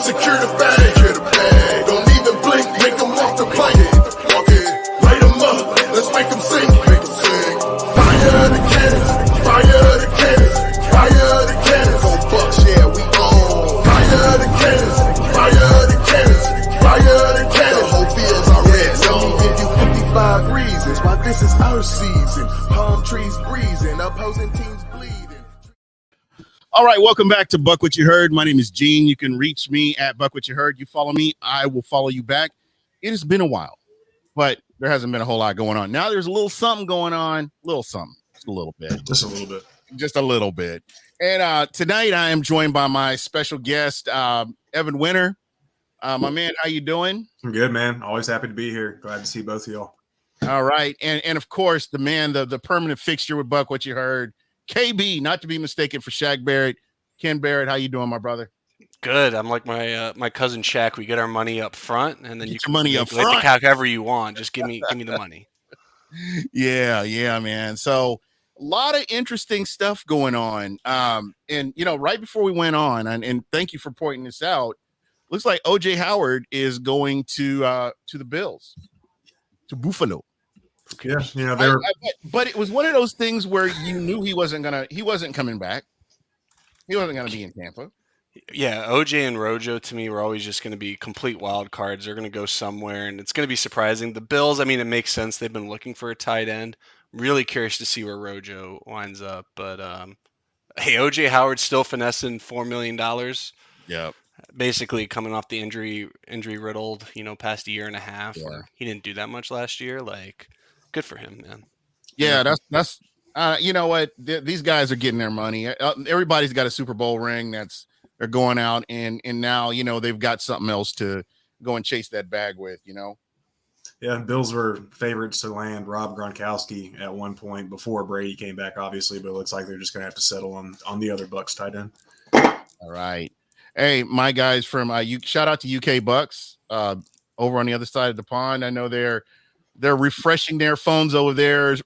Secure the bag. Don't even blink, make them off the plank. Okay, light them up, let's make them sing. Fire the cannons, fire the cannons, fire the cannons. On Bucs, yeah, we on. Fire the cannons, fire the cannons, fire the cannons. The whole field's our red zone. Let me give you 55 reasons why this is our season. Palm trees breezing, opposing teams bleeding. All right, welcome back to Buck What You Heard. My name is Gene. You can reach me at Buck What You Heard. You follow me, I will follow you back. It has been a while, but there hasn't been a whole lot going on. Now there's a little something going on, little something, just a little bit. Just a little bit. Just a little bit. And tonight I am joined by my special guest, Evan Winter. My man, how you doing? I'm good, man. Always happy to be here. Glad to see both of y'all. All right. And of course, the man, the permanent fixture with Buck What You Heard, KB, not to be mistaken for Shaq Barrett. Ken Barrett, how you doing, my brother? Good. I'm like my cousin Shaq. We get our money up front, and then you can money up front. the calc however you want. Just give me the money. Yeah, man. So a lot of interesting stuff going on. And right before we went on, and thank you for pointing this out. Looks like OJ Howard is going to the Bills, to Buffalo. Yeah, but it was one of those things where you knew he wasn't coming back. He wasn't gonna be in Tampa. Yeah, OJ and Rojo to me were always just going to be complete wild cards. They're going to go somewhere, and it's going to be surprising. The Bills, I mean, it makes sense. They've been looking for a tight end. Really curious to see where Rojo winds up. But hey, OJ Howard still finessing $4 million. Yep. Basically coming off the injury riddled, past a year and a half. Yeah. Where he didn't do that much last year. Like, good for him, man. Yeah, that's you know what? These guys are getting their money. Everybody's got a Super Bowl ring. They're going out and now they've got something else to go and chase that bag with. Yeah, Bills were favorites to land Rob Gronkowski at one point before Brady came back, obviously, but it looks like they're just going to have to settle on the other Bucs tight end. All right. Hey, my guys from shout out to UK Bucs over on the other side of the pond. I know they're refreshing their phones over there,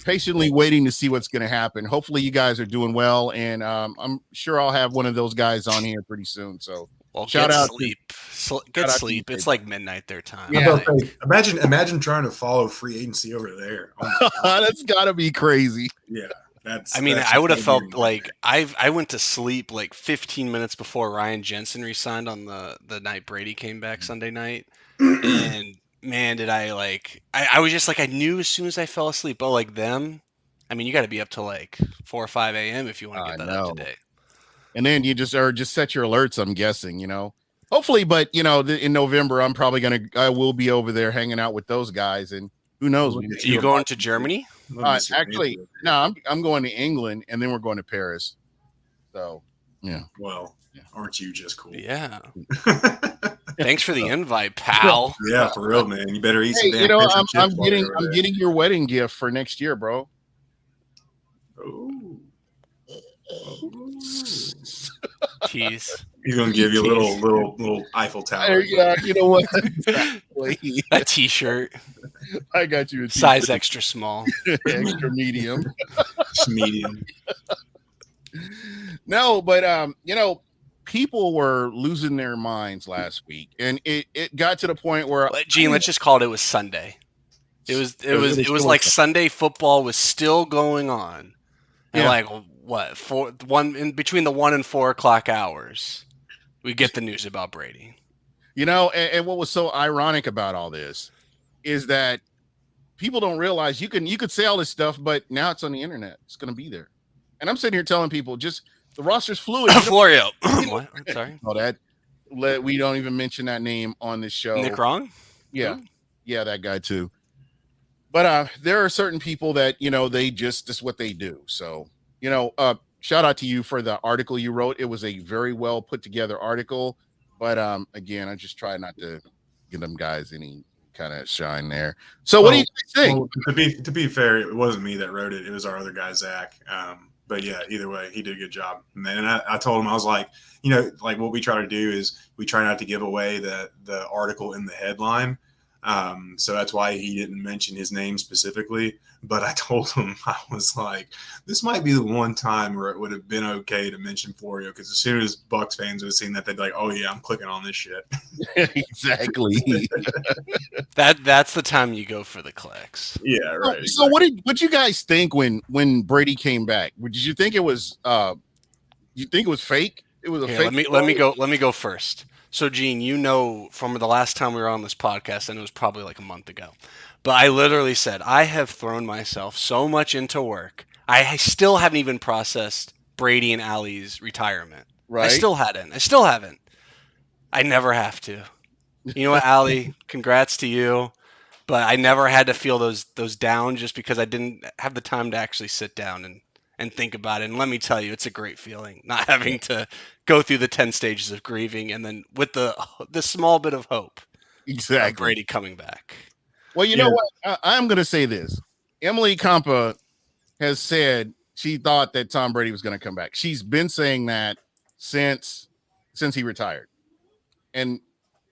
patiently waiting to see what's going to happen. Hopefully you guys are doing well, and I'm sure I'll have one of those guys on here pretty soon. So shout out sleep. Get sleep. It's like midnight their time. Yeah. Imagine trying to follow free agency over there. Oh that's got to be crazy. Yeah. I would have felt like I went to sleep like 15 minutes before Ryan Jensen resigned on the night Brady came back Sunday night. And man, did I was just like, I knew as soon as I fell asleep. Oh, like them. I mean, you got to be up to like 4 or 5 a.m. if you want to get that up to date. And then you just set your alerts, I'm guessing, hopefully, but in November, I will be over there hanging out with those guys, and who knows? Are you going to Germany? Actually, no, I'm going to England, and then we're going to Paris. So, yeah. Well, aren't you just cool? Yeah. Thanks for the invite, pal. Yeah, for real, man. You better eat some damn fish and I'm chips getting your wedding gift for next year, bro. Oh. Jeez. He's gonna give you a little Eiffel Tower. Yeah, you know what? A t-shirt. I got you a t-shirt. Size extra small. Extra medium. Just medium. No, but people were losing their minds last week, and it got to the point where Gene, let's just call it was Sunday. It was like Sunday football was still going on. And like what, in between the 1 and 4 o'clock hours, we get the news about Brady. And what was so ironic about all this is that people don't realize you could say all this stuff, but now it's on the internet. It's going to be there. And I'm sitting here telling people, just the roster's fluid. Florio. What? Sorry. We don't even mention that name on this show. Nick Wrong? Yeah. Yeah, that guy too. But there are certain people that, they just what they do. So, shout out to you for the article you wrote. It was a very well put together article. But again, I just try not to give them guys any kind of shine there. So what do you think? Well, to be fair, it wasn't me that wrote it. It was our other guy, Zach. But yeah, either way, he did a good job. And I told him, I was like, like what we try to do is we try not to give away the article in the headline. So that's why he didn't mention his name specifically. But I told him, I was like, this might be the one time where it would have been okay to mention Florio, because as soon as Bucs fans would have seen that, they'd be like, oh yeah, I'm clicking on this shit. Exactly. That's the time you go for the clicks. Yeah, right. So what you guys think when Brady came back? Did you think it was fake? It was a Here, fake. let me go first. So Gene, you know from the last time we were on this podcast, and it was probably like a month ago, but I literally said I have thrown myself so much into work. I still haven't even processed Brady and Allie's retirement. Right. I still haven't. I never have to. You know what, Allie? Congrats to you. But I never had to feel those down just because I didn't have the time to actually sit down and think about it. And let me tell you, it's a great feeling not having to go through the 10 stages of grieving and then with the small bit of hope of Exactly. Brady coming back. Well, you know what? I'm going to say this. Emily Compa has said she thought that Tom Brady was going to come back. She's been saying that since he retired. And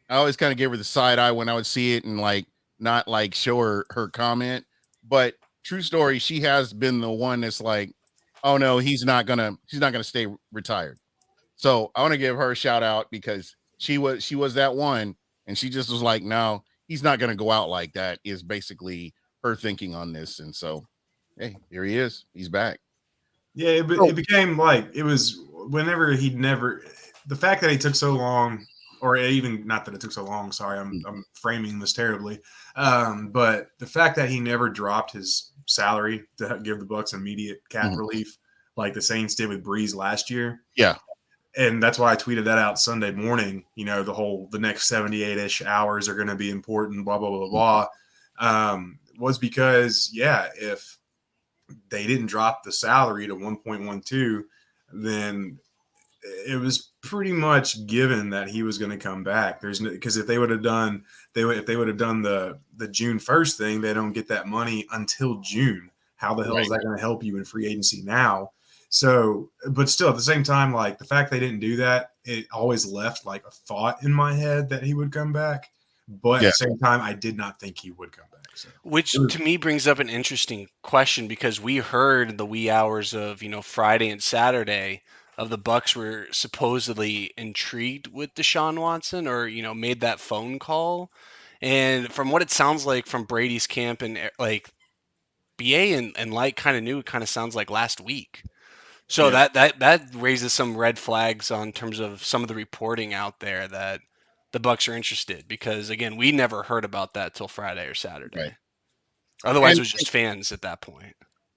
I always kind of gave her the side eye when I would see it and like not like show her comment. But true story, she has been the one that's like, oh no, he's not gonna stay retired. So I want to give her a shout out because she was that one, and she just was like, no, he's not gonna go out like that, is basically her thinking on this. And so, hey, here he is. He's back. Yeah, it became like it was whenever the fact that he took so long, or even not that it took so long. Sorry, I'm framing this terribly. But the fact that he never dropped his salary to give the Bucs immediate cap relief, like the Saints did with Breeze last year. Yeah. And that's why I tweeted that out Sunday morning. You know, the next 78-ish hours are going to be important, blah, blah, blah, blah. Was because, if they didn't drop the salary to 1.12, then it was pretty much given that he was going to come back. Because if they would have done the June 1st thing, they don't get that money until June. How the hell is that going to help you in free agency now? So, but still at the same time, like the fact they didn't do that, it always left like a thought in my head that he would come back. But at the same time, I did not think he would come back. So. Which to me brings up an interesting question, because we heard the wee hours of, Friday and Saturday of the Bucs were supposedly intrigued with Deshaun Watson, or, made that phone call. And from what it sounds like from Brady's camp and like BA and Light kind of knew, it kind of sounds like last week. So that raises some red flags on terms of some of the reporting out there that the Bucs are interested, because again, we never heard about that till Friday or Saturday. Right. Otherwise, it was just fans at that point.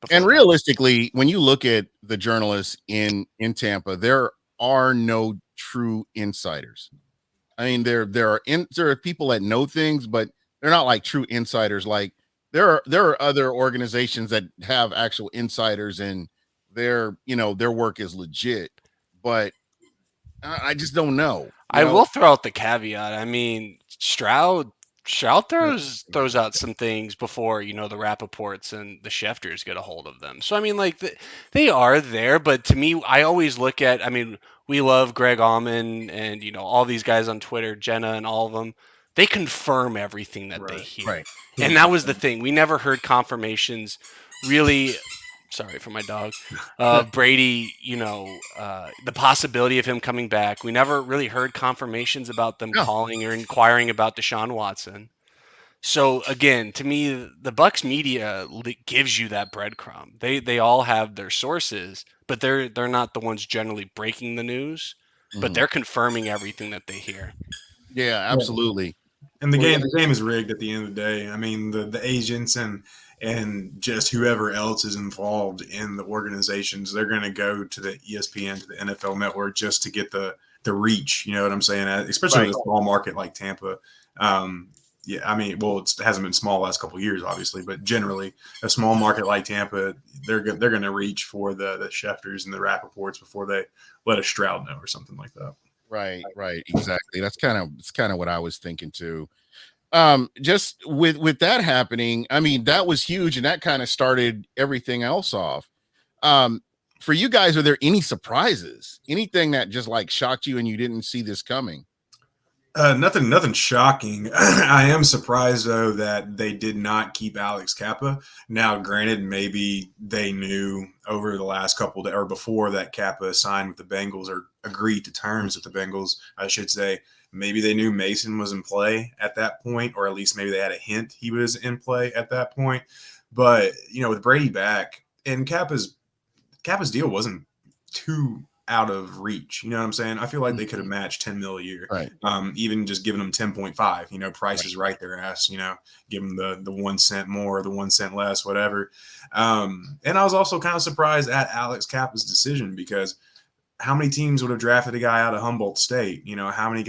And realistically, when you look at the journalists in Tampa, there are no true insiders. I mean, there are people that know things, but they're not like true insiders. Like there are other organizations that have actual insiders, and their work is legit. But I just don't know. I will throw out the caveat. I mean, Stroud throws out some things before, the Rappaports and the Schefters get a hold of them. So, I mean, like, they are there. But to me, I always look at, I mean, we love Greg Allman and, all these guys on Twitter, Jenna and all of them. They confirm everything that they hear. Right. And that was the thing. We never heard confirmations really. Sorry for my dog. Brady, the possibility of him coming back. We never really heard confirmations about them calling or inquiring about Deshaun Watson. So again, to me, the Bucs media gives you that breadcrumb. They all have their sources, but they're not the ones generally breaking the news, but they're confirming everything that they hear. Yeah, absolutely. And the game is rigged at the end of the day. I mean, the agents and just whoever else is involved in the organizations, they're going to go to the ESPN, to the NFL Network, just to get the reach. You know what I'm saying? Especially in a small market like Tampa. I mean, well, it hasn't been small the last couple of years, obviously, but generally, a small market like Tampa, they're going to reach for the Schefters and the Rappaports before they let a Stroud know or something like that. Right, exactly. It's kind of what I was thinking too. Just with that happening, I mean, that was huge, and that kind of started everything else off. For you guys, are there any surprises? Anything that just like shocked you and you didn't see this coming? Nothing shocking. I am surprised though that they did not keep Alex Kappa. Now, granted, maybe they knew over the last couple or before that Kappa signed with the Bengals or agreed to terms with the Bengals, I should say. Maybe they knew Mason was in play at that point, or at least maybe they had a hint he was in play at that point. But with Brady back and Kappa's deal wasn't too out of reach. You know what I'm saying? I feel like they could have matched 10 mil a year. Right. Even just giving them 10.5, price Right. is right their ass, give them the 1 cent more, the 1 cent less, whatever. And I was also kind of surprised at Alex Kappa's decision because how many teams would have drafted a guy out of Humboldt State? How many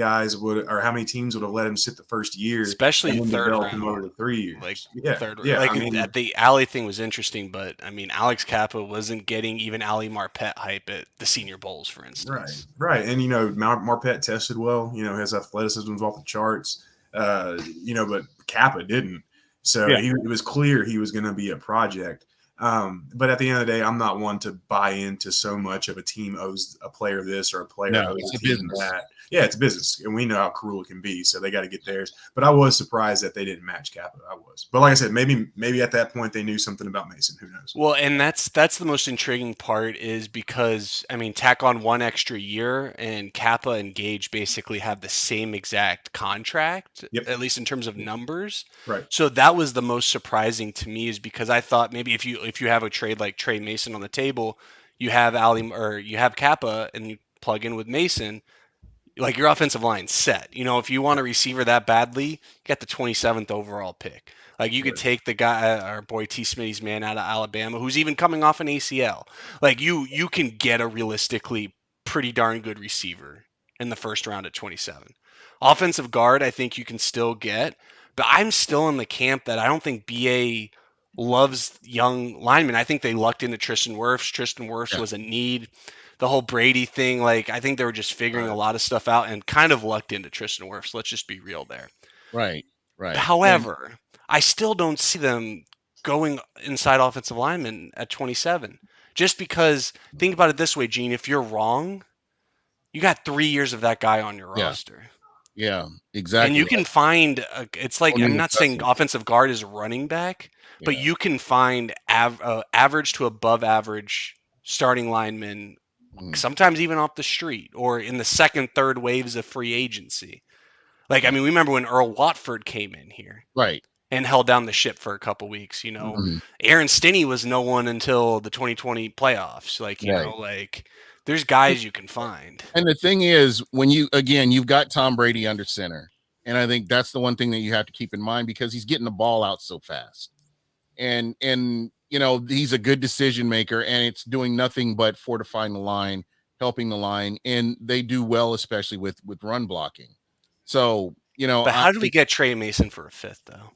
teams would have let him sit the first year, especially and then third develop him round, over the 3 years? like Yeah, third. yeah. Like at the Alley thing was interesting, but I mean, Alex Kappa wasn't getting even Ali Marpet hype at the Senior Bowls, for instance. Right. And Marpet tested well. His athleticism was off the charts. But Kappa didn't. So it was clear he was going to be a project. But at the end of the day, I'm not one to buy into so much of a team owes a player this or a player owes it's a a team business. that. Yeah, it's a business, and we know how cruel it can be. So they got to get theirs. But I was surprised that they didn't match Kappa. I was. But like I said, maybe at that point they knew something about Mason. Who knows? Well, and that's the most intriguing part is because I mean, tack on 1 extra year, and Kappa and Gage basically have the same exact contract, at least in terms of numbers. Right. So that was the most surprising to me, is because I thought maybe if you have a trade like Trey Mason on the table, you have you have Kappa and you plug in with Mason, like your offensive line set. If you want a receiver that badly, you got the 27th overall pick. Like you could take the guy, our boy T. Smitty's man out of Alabama, who's even coming off an ACL. Like you can get a realistically pretty darn good receiver in the first round at 27. Offensive guard, I think you can still get, but I'm still in the camp that I don't think BA loves young linemen. I think they lucked into Tristan Wirfs. Tristan Wirfs was a need. The whole Brady thing, like I think they were just figuring a lot of stuff out and kind of lucked into Tristan Wirfs. Let's just be real there. Right. However, I still don't see them going inside offensive linemen at 27. Just because, think about it this way, Gene, if you're wrong, you got 3 years of that guy on your roster. Yeah, exactly. And you can find, it's like, I'm not saying offensive guard is a running back, but you can find average to above average starting linemen, sometimes even off the street or in the second, third waves of free agency. Like, I mean, we remember when Earl Watford came in here. Right. And held down the ship for a couple weeks, Aaron Stinney was no one until the 2020 playoffs. Like, like there's guys you can find. And the thing is, when you've got Tom Brady under center. And I think that's the one thing that you have to keep in mind because he's getting the ball out so fast. And he's a good decision maker and it's doing nothing but fortifying the line, helping the line. And they do well, especially with run blocking. So, but how did we get Trey Mason for a fifth though?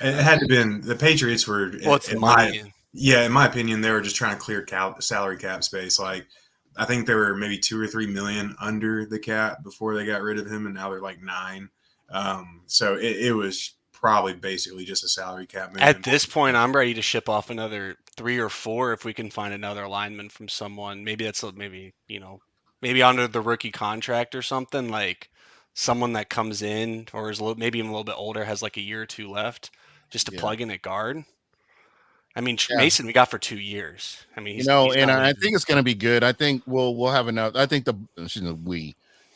It had to been the Patriots were. Well, it's money. In my opinion, they were just trying to clear salary cap space. Like, I think they were maybe 2 or 3 million under the cap before they got rid of him, and now they're like 9. So it was probably basically just a salary cap move. At this point, I'm ready to ship off another 3 or 4 if we can find another lineman from someone. Maybe that's maybe under the rookie contract or something, like someone that comes in or is maybe even a little bit older, has like a year or 2 left, just to plug in at guard. I mean, Mason we got for 2 years. I mean, I think it's going to be good. I think we'll have enough. I think the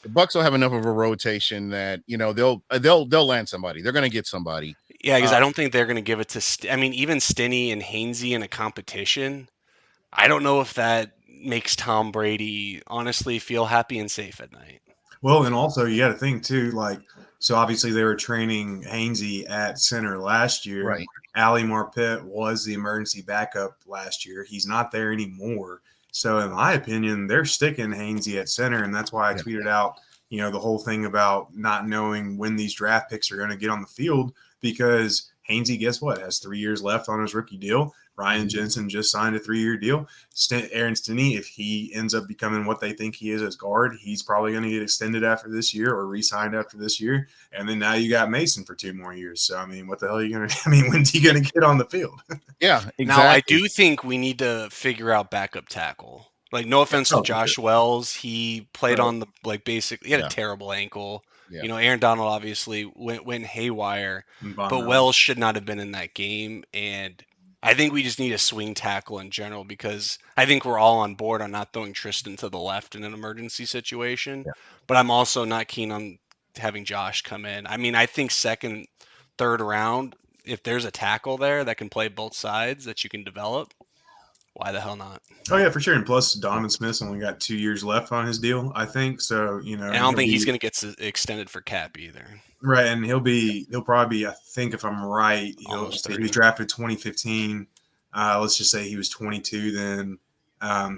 Bucs will have enough of a rotation that they'll land somebody. They're going to get somebody. Yeah, because I don't think they're going to give it to. I mean, even Stinney and Hainsey in a competition, I don't know if that makes Tom Brady honestly feel happy and safe at night. Well, and also you got to think too, like, so obviously they were training Hainsey at center last year. Right. Ali Marpet was the emergency backup last year. He's not there anymore. So in my opinion, they're sticking Hainsey at center. And that's why I tweeted out, the whole thing about not knowing when these draft picks are going to get on the field, because Hainsey, guess what, has 3 years left on his rookie deal. Ryan Jensen just signed a 3-year deal. Aaron Stinney, if he ends up becoming what they think he is as guard, he's probably going to get extended after this year or re-signed after this year. And then now you got Mason for 2 more years. So, I mean, what the hell are you going to – I mean, when's he going to get on the field? Yeah, exactly. Now, I do think we need to figure out backup tackle. Like, no offense to Oh, for Josh sure. Wells, he played Right. on the basically he had Yeah. a terrible ankle. Yeah. You know, Aaron Donald obviously went haywire, And Von but Miller. Wells should not have been in that game. And I think we just need a swing tackle in general, because I think we're all on board on not throwing Tristan to the left in an emergency situation. Yeah. But I'm also not keen on having Josh come in. I mean, I think second, third round, if there's a tackle there that can play both sides that you can develop, why the hell not? Oh yeah, for sure. And plus, Donovan Smith's only got 2 years left on his deal, I think. So And I and don't he'll think he's be going to get extended for cap either. right, and he'll probably be. I think if I'm right, Almost he 30. was drafted 2015. Let's just say he was 22 then.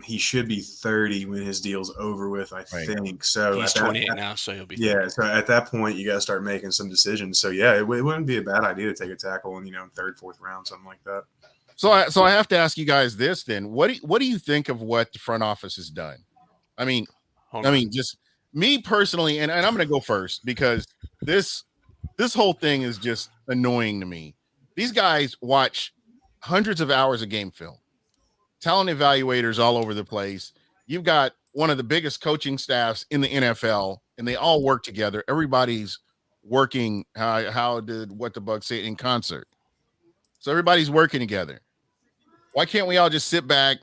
He should be 30 when his deal's over with, I Right. think. So He's at 28 that, now, so he'll be 30. yeah. So at that point, you got to start making some decisions. So yeah, it wouldn't be a bad idea to take a tackle in third, fourth round, something like that. So I have to ask you guys this then. What do you think of what the front office has done? I mean, just me personally, and I'm going to go first because this whole thing is just annoying to me. These guys watch hundreds of hours of game film, talent evaluators all over the place. You've got one of the biggest coaching staffs in the NFL, and they all work together. Everybody's working. How did what the Bucs say in concert? So everybody's working together. Why can't we all just sit back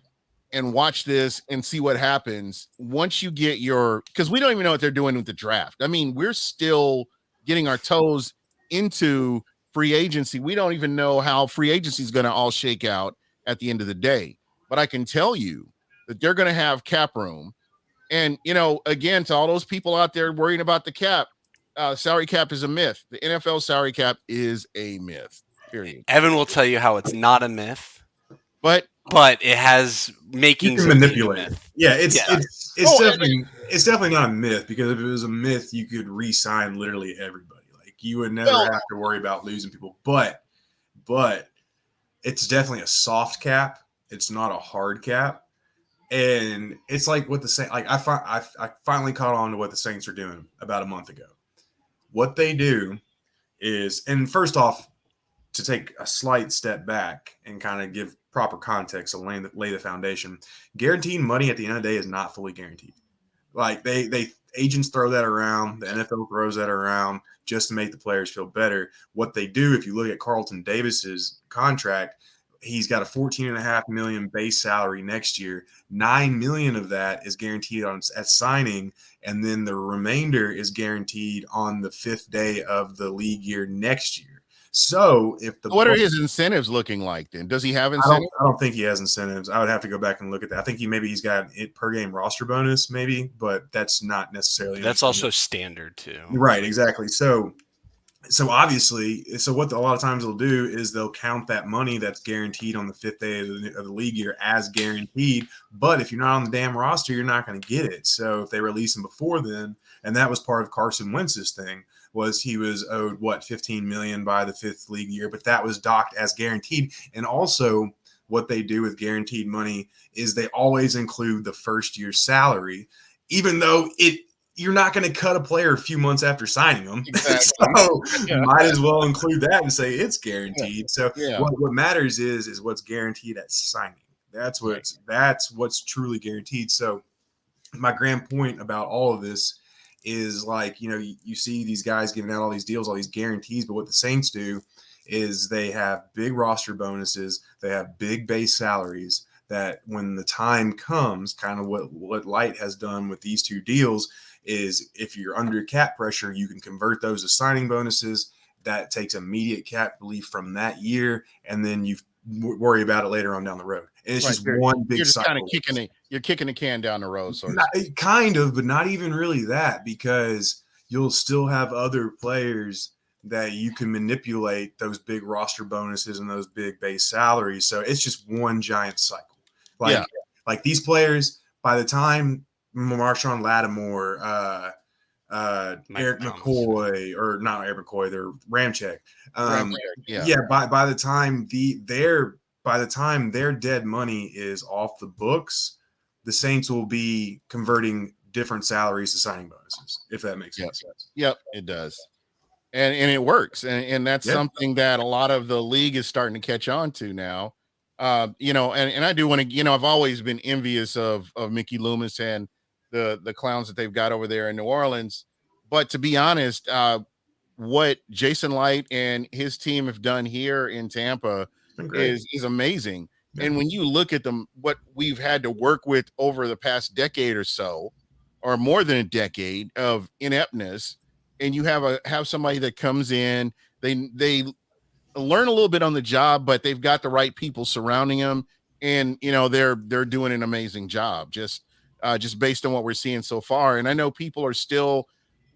and watch this and see what happens once you get because we don't even know what they're doing with the draft. I mean, we're still getting our toes into free agency. We don't even know how free agency is going to all shake out at the end of the day. But I can tell you that they're going to have cap room. And, again, to all those people out there worrying about the cap, salary cap is a myth. The NFL salary cap is a myth, period. Evan will tell you how it's not a myth, but it has You makings can of being a manipulate it. myth. Yeah, it's definitely not a myth, because if it was a myth, you could re-sign literally everybody. Like, you would never have to worry about losing people. But it's definitely a soft cap. It's not a hard cap. And it's like what the Saints, like I finally caught on to what the Saints are doing about a month ago. What they do is, and first off, to take a slight step back and kind of give proper context and lay the foundation, guaranteed money at the end of the day is not fully guaranteed. Like, they agents throw that around, the NFL throws that around just to make the players feel better. What they do, if you look at Carlton Davis's contract, he's got a $14.5 million base salary next year. $9 million of that is guaranteed at signing, and then the remainder is guaranteed on the 5th day of the league year next year. So what are his incentives looking like then? Does he have incentives? I don't think he has incentives. I would have to go back and look at that. I think he's got it per game roster bonus maybe, but that's not necessarily. That's also standard too. Right, exactly. So obviously, what a lot of times they'll do is they'll count that money that's guaranteed on the 5th day of the league year as guaranteed. But if you're not on the damn roster, you're not going to get it. So if they release him before then, and that was part of Carson Wentz's thing, was he was owed $15 million by the 5th league year, but that was docked as guaranteed. And also, what they do with guaranteed money is they always include the first year's salary, even though you're not going to cut a player a few months after signing them. Exactly. So might as well include that and say it's guaranteed. So what matters is what's guaranteed at signing. That's what's truly guaranteed. So my grand point about all of this is, like, you see these guys giving out all these deals, all these guarantees, but what the Saints do is they have big roster bonuses, they have big base salaries, that when the time comes, kind of what Light has done with these two deals, is if you're under cap pressure, you can convert those to signing bonuses. That takes immediate cap relief from that year, and then you worry about it later on down the road. And it's just one big cycle. You're kicking the can down the road. Kind of, but not even really that, because you'll still have other players that you can manipulate those big roster bonuses and those big base salaries. So it's just one giant cycle. Like these players, by the time Marshawn Lattimore, Eric McCoy, or not Eric McCoy, they're Ramczyk. By the time their dead money is off the books, the Saints will be converting different salaries to signing bonuses, if that makes sense. Yep, it does. And it works. And that's something that a lot of the league is starting to catch on to now. And I do want to, I've always been envious of Mickey Loomis and the clowns that they've got over there in New Orleans. But to be honest, what Jason Light and his team have done here in Tampa It's been great. is amazing. Yeah. And when you look at them, what we've had to work with over the past decade or so, or more than a decade of ineptness, and you have somebody that comes in, they learn a little bit on the job, but they've got the right people surrounding them, and they're doing an amazing job just based on what we're seeing so far. And I know people are still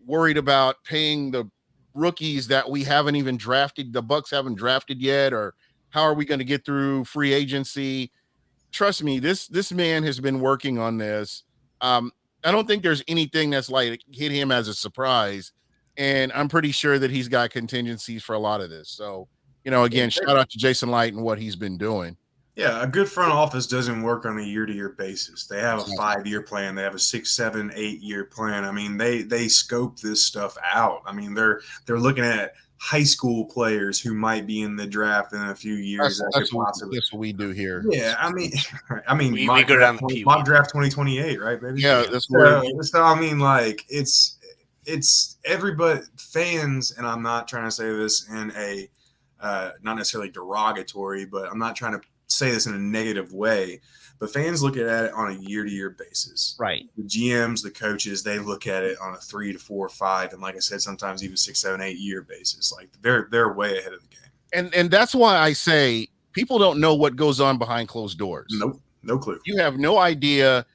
worried about paying the rookies that we haven't even drafted, the Bucs haven't drafted yet, or how are we going to get through free agency? Trust me, this man has been working on this. I don't think there's anything that's like hit him as a surprise, and I'm pretty sure that he's got contingencies for a lot of this. So, again, shout out to Jason Light and what he's been doing. Yeah, a good front office doesn't work on a year-to-year basis. They have a 5-year plan. They have a 6, 7, 8-year plan. I mean, they scope this stuff out. I mean, they're looking at high school players who might be in the draft in a few years. That's what we do here. Yeah, I mean, we go down the mock draft 2028, right, baby? Yeah, that's where. So I mean, like, it's everybody, fans, and I'm not trying to say this in a not necessarily derogatory, but I'm not trying to say this in a negative way, but fans look at it on a year-to-year basis. Right. The GMs, the coaches, they look at it on a 3 to 4, 5, and like I said, sometimes even 6, 7, 8 year basis. Like they're way ahead of the game. And that's why I say people don't know what goes on behind closed doors. Nope, no clue. You have no idea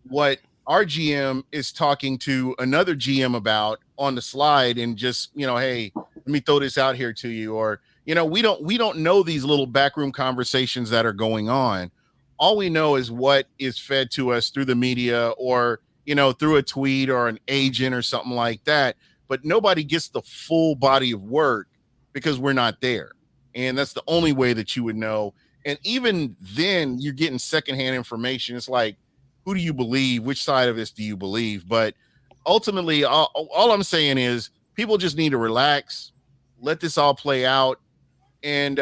what our GM is talking to another GM about on the slide, and just, hey, let me throw this out here to you. Or, we don't know these little backroom conversations that are going on. All we know is what is fed to us through the media, or, through a tweet or an agent or something like that. But nobody gets the full body of work because we're not there. And that's the only way that you would know. And even then, you're getting secondhand information. It's like, who do you believe? Which side of this do you believe? But ultimately, all I'm saying is people just need to relax, let this all play out, and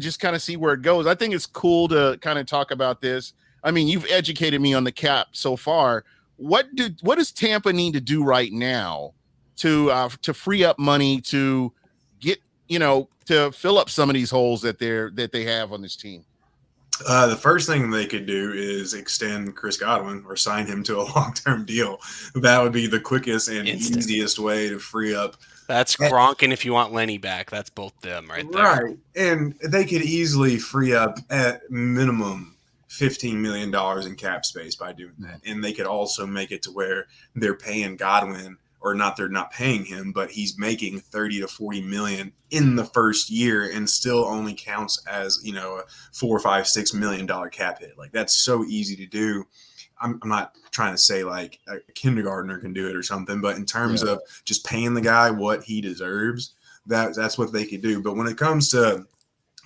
just kind of see where it goes. I think it's cool to kind of talk about this. I mean, you've educated me on the cap so far. What does Tampa need to do right now to free up money to get, to fill up some of these holes that they have on this team? The first thing they could do is extend Chris Godwin or sign him to a long-term deal. That would be the quickest and easiest way to free up. That's Gronk, and if you want Lenny back, that's both them right there. Right, and they could easily free up at minimum $15 million in cap space by doing that. And they could also make it to where they're paying Godwin, or not, they're not paying him, but he's making 30 to 40 million in the first year and still only counts as, a $4, $5, $6 million cap hit. Like, that's so easy to do. I'm not trying to say like a kindergartner can do it or something, but in terms of just paying the guy what he deserves, that's what they could do. But when it comes to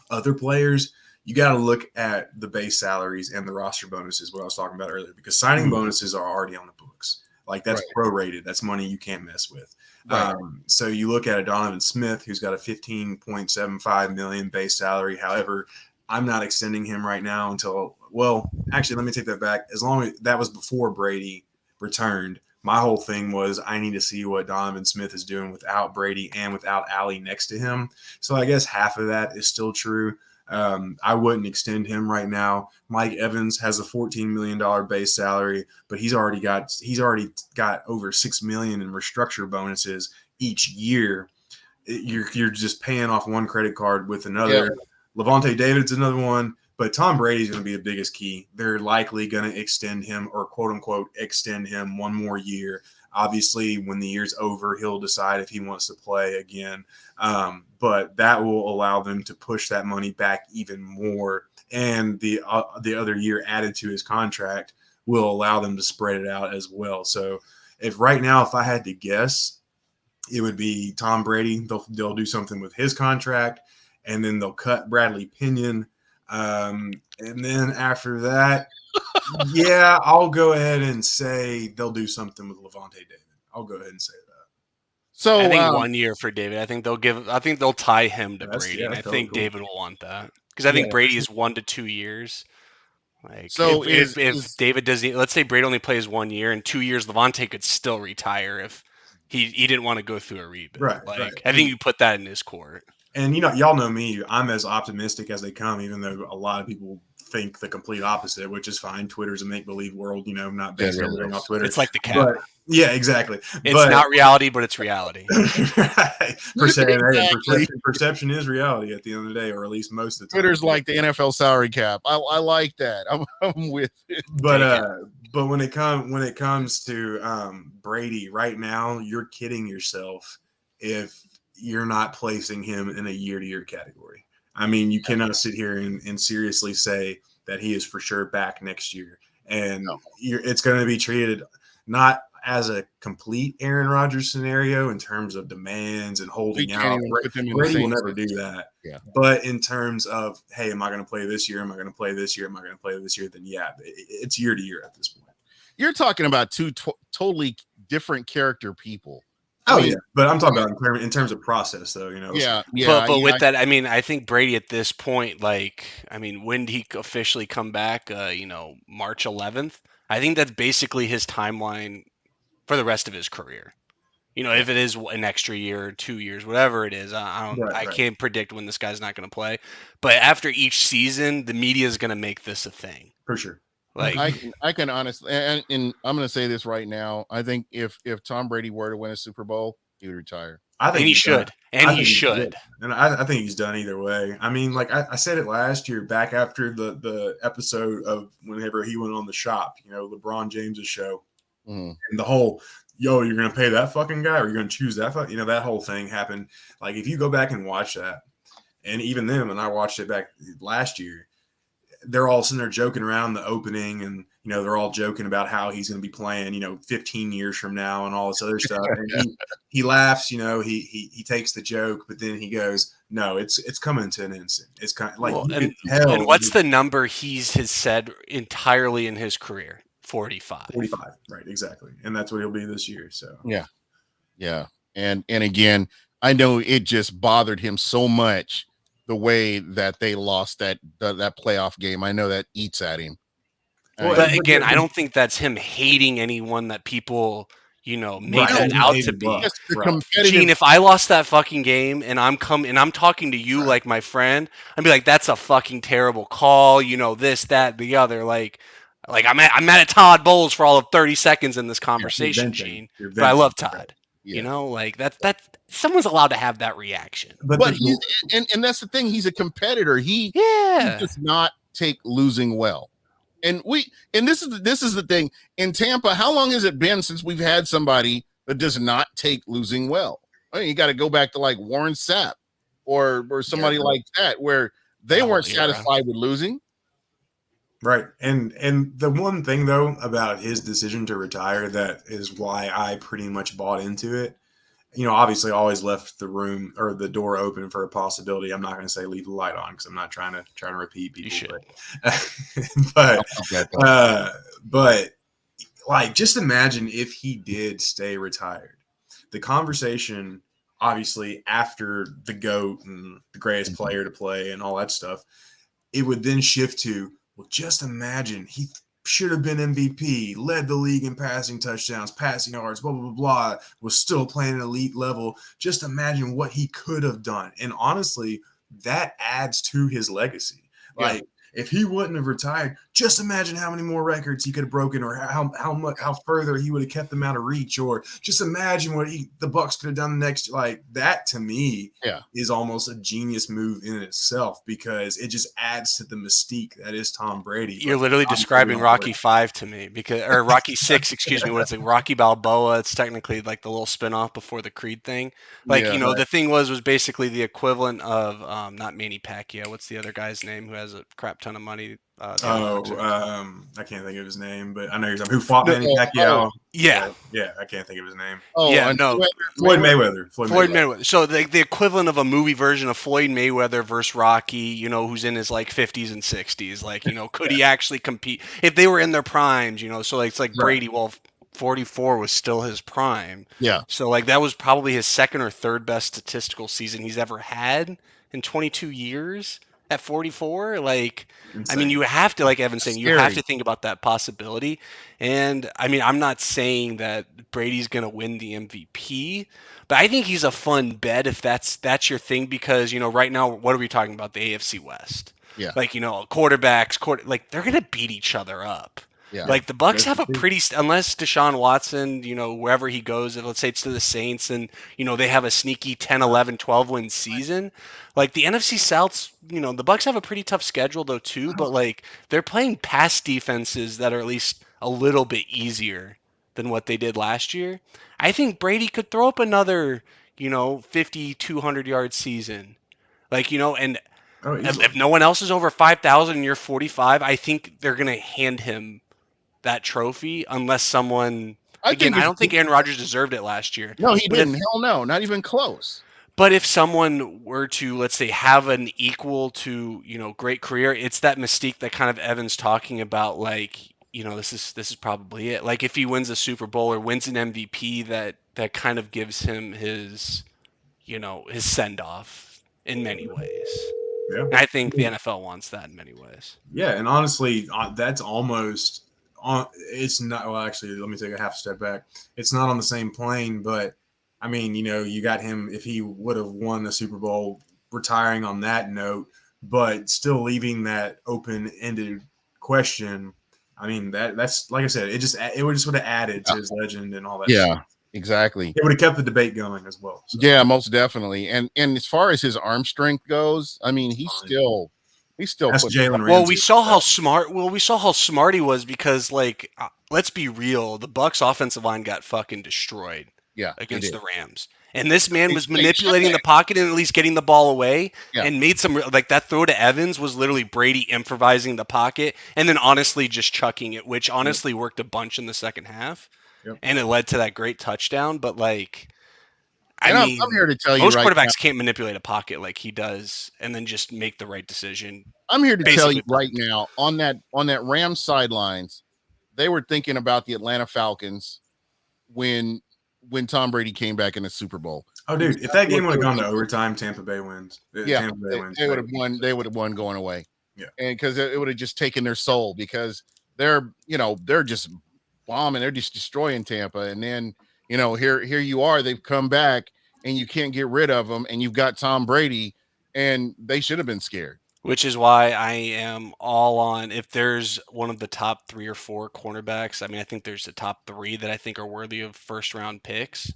other players, you got to look at the base salaries and the roster bonuses, what I was talking about earlier, because signing bonuses are already on the books. Like, that's prorated. That's money you can't mess with. Right. So you look at a Donovan Smith, who's got a $15.75 million base salary. However, I'm not extending him right now until, well, actually, let me take that back. As long as that was before Brady returned, my whole thing was I need to see what Donovan Smith is doing without Brady and without Allie next to him. So I guess half of that is still true. I wouldn't extend him right now. Mike Evans has a $14 million base salary, but he's already got over $6 million in restructure bonuses each year. You're just paying off one credit card with another. Yeah. Levante David's another one, but Tom Brady's going to be the biggest key. They're likely going to extend him, or quote unquote extend him, one more year. Obviously, when the year's over, he'll decide if he wants to play again. But that will allow them to push that money back even more. And the other year added to his contract will allow them to spread it out as well. So if I had to guess, it would be Tom Brady. They'll do something with his contract, and then they'll cut Bradley Pinion. And then after that, yeah, I'll go ahead and say they'll do something with Levante David. I'll go ahead and say that. So I think 1 year for David. I think they'll tie him to Brady. And I think David will want that because I think Yeah. Brady is 1 to 2 years. Like So if David doesn't, let's say Brady only plays 1 year, in 2 years Levante could still retire if he didn't want to go through a rebuild. Right, Like right. I think you put that in his court. And y'all know me. I'm as optimistic as they come, even though a lot of people think the complete opposite, which is fine. Twitter's a make believe world, not based everything off Twitter. It's like the cat. But yeah, exactly. It's not reality, but it's reality. Right. Exactly. Perception is reality at the end of the day, or at least most of the time. Twitter's like the NFL salary cap. I like that. I'm with it. But when it comes to Brady right now, you're kidding yourself if you're not placing him in a year-to-year category. I mean, you cannot sit here and seriously say that he is for sure back next year. And it's going to be treated not as a complete Aaron Rodgers scenario in terms of demands and holding out. Brady will never do that. Yeah. But in terms of, hey, am I going to play this year? Am I going to play this year? Am I going to play this year? Then yeah, it's year to year at this point. You're talking about two totally different character people. Yeah, but I'm talking about in terms of process, though. Yeah. But with that, I mean, I think Brady at this point, when did he officially come back? March 11th. I think that's basically his timeline for the rest of his career. If it is an extra year, 2 years, whatever it is, I can't predict when this guy's not going to play. But after each season, the media is going to make this a thing for sure. Like I can honestly, and I'm going to say this right now. I think if Tom Brady were to win a Super Bowl, he would retire. I think he should. And he should. And I think he's done either way. I mean, like I said it last year, back after the episode of whenever he went on the Shop, LeBron James's show, and the whole, you're going to pay that fucking guy, or you're going to choose that that whole thing happened. Like if you go back and watch that, and even then when I watched it back last year, they're all sitting there joking around the opening, and they're all joking about how he's going to be playing 15 years from now and all this other stuff, and he laughs, he takes the joke, but then he goes, no, it's coming to an instant. It's kind of like, and what's the number has said entirely in his career? 45, right? Exactly. And that's what he'll be this year. So yeah. And again, I know it just bothered him so much the way that they lost that playoff game. I know that eats at him. But again, I don't think that's him hating anyone that people, made that out to be. Gene, if I lost that fucking game and I'm talking to you like my friend, I'd be like, that's a fucking terrible call. This, that, the other. Like I'm mad at Todd Bowles for all of 30 seconds in this conversation, Gene. But I love Todd. That's someone's allowed to have that reaction. But he's and that's the thing. He's a competitor. He does not take losing well. And this is the thing in Tampa. How long has it been since we've had somebody that does not take losing well? I mean, you got to go back to like Warren Sapp or somebody like that, where they weren't satisfied with losing. Right. And the one thing though about his decision to retire, that is why I pretty much bought into it. Obviously always left the room or the door open for a possibility. I'm not going to say leave the light on, because I'm not trying to repeat people. You should. But like, just imagine if he did stay retired. The conversation, obviously, after the GOAT and the greatest player to play and all that stuff, it would then shift to, well, just imagine he should have been MVP, led the league in passing touchdowns, passing yards, blah, blah, blah, blah, was still playing an elite level. Just imagine what he could have done. And honestly, that adds to his legacy. Like, if he wouldn't have retired, just imagine how many more records he could have broken, or how further he would have kept them out of reach, or just imagine what the Bucs could have done next. Like, that to me is almost a genius move in itself, because it just adds to the mystique that is Tom Brady. You're literally describing Rocky 5 to me, or Rocky 6, excuse me. What it's like, Rocky Balboa. It's technically like the little spinoff before the Creed thing. Like, the thing was basically the equivalent of not Manny Pacquiao. What's the other guy's name who has a crap ton of money? I can't think of his name, but I know you're who fought Manny Pacquiao. Yeah, I can't think of his name. Floyd Mayweather. Floyd Mayweather. So the equivalent of a movie version of Floyd Mayweather versus Rocky, who's in his like 50s and 60s. Like, could he actually compete if they were in their primes? So it's like Brady. Well, 44 was still his prime. Yeah. So like that was probably his second or third best statistical season he's ever had in 22 years. at 44. Like, I mean, Insane. you have to, like Evan's saying, you Scary. have to think about that possibility. And I mean, I'm not saying that Brady's going to win the MVP, but I think he's a fun bet if that's your thing, because, right now, what are we talking about? The AFC West. Yeah. Like, quarterbacks, like they're going to beat each other up. Yeah. Like the Bucs That's have the a thing. pretty, unless Deshaun Watson, wherever he goes, if let's say it's to the Saints and, they have a sneaky 10, 11, 12 win season. Like the NFC South's, the Bucs have a pretty tough schedule though too, but like they're playing pass defenses that are at least a little bit easier than what they did last year. I think Brady could throw up another, 50, 200-yard season. Like, and Oh, easily. if no one else is over 5,000 and you're 45, I think they're going to hand him that trophy unless someone, I again, think I don't think Aaron Rodgers deserved it last year. No, he But didn't. Hell no, not even close. But if someone were to, let's say, have an equal to, great career, it's that mystique that kind of Evan's talking about. Like, this is probably it. Like if he wins a Super Bowl or wins an MVP, that kind of gives him his, his send off in many ways. Yeah. And I think the NFL wants that in many ways. Yeah, and honestly, that's almost on. It's not. Well, actually, let me take a half step back. It's not on the same plane, but I mean, you got him if he would have won the Super Bowl, retiring on that note, but still leaving that open-ended question. I mean, that's like I said, it would have added to his legend and all that. Yeah, stuff. exactly. It would have kept the debate going as well. So. Yeah, most definitely. And as far as his arm strength goes, I mean, he's still That's Jalen Ramsey. Well, we saw how smart he was, because like let's be real, the Bucs offensive line got fucking destroyed against the Rams. And this man was manipulating the pocket and at least getting the ball away and made some, like that throw to Evans was literally Brady improvising the pocket and then honestly just chucking it, which honestly worked a bunch in the second half. Yep. And it led to that great touchdown. But like, I'm here to tell you, most right quarterbacks now, can't manipulate a pocket like he does and then just make the right decision. I'm here to tell you Basically right now, on that Rams sidelines, they were thinking about the Atlanta Falcons when Tom Brady came back in the Super Bowl. Oh, dude, if that game would have gone to overtime, Tampa Bay wins. Yeah, Tampa Bay wins. They would have won. They would have won going away. Yeah, and because it would have just taken their soul, because they're just bombing, they're just destroying Tampa, and then here you are, they've come back and you can't get rid of them, and you've got Tom Brady, and they should have been scared. Which is why I am all on, if there's one of the top 3 or 4 cornerbacks, I mean, I think there's the top 3 that I think are worthy of first round picks.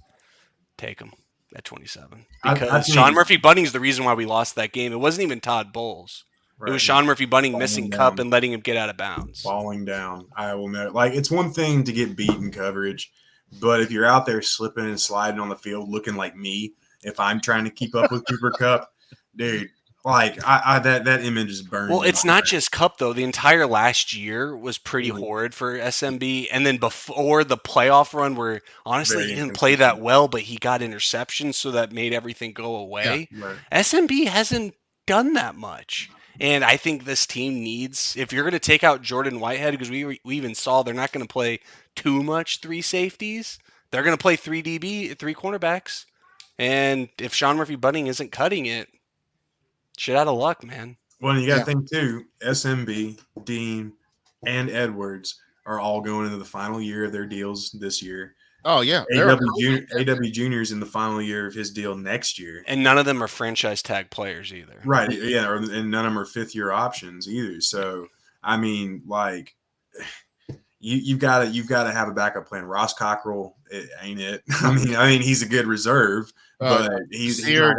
Take them at 27. Because Sean Murphy Bunting is the reason why we lost that game. It wasn't even Todd Bowles. Right. It was Sean Murphy Bunting missing Cup and letting him get out of bounds. Falling down. I will know. Like, it's one thing to get beat in coverage, but if you're out there slipping and sliding on the field looking like me, if I'm trying to keep up with Cooper Kupp, dude, like that image is burned. Well, it's not just Cup though. The entire last year was pretty horrid for SMB, and then before the playoff run, where honestly he didn't play that well, but he got interceptions, so that made everything go away. Yeah, right. SMB hasn't done that much, and I think this team needs, if you're going to take out Jordan Whitehead, because we even saw they're not going to play too much 3 safeties, they're going to play 3 cornerbacks, and if Sean Murphy Bunting isn't cutting it, shit out of luck, man. Well, you got to think too, SMB, Dean, and Edwards are all going into the final year of their deals this year. Oh, yeah. AW Junior's in the final year of his deal next year. And none of them are franchise tag players either. Right, yeah, and none of them are 5th-year options either. So, I mean, like, you've got to have a backup plan. Ross Cockrell, it ain't it. I mean, he's a good reserve. But Sear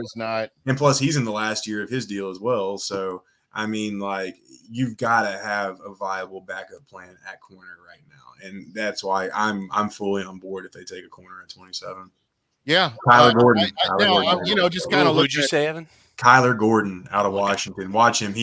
is not, and plus he's in the last year of his deal as well. So I mean, like, you've got to have a viable backup plan at corner right now, and that's why I'm fully on board if they take a corner at 27. Yeah, Kyler Gordon. Just kind of. Who'd you say, Evan? Kyler Gordon out of Washington. Watch him.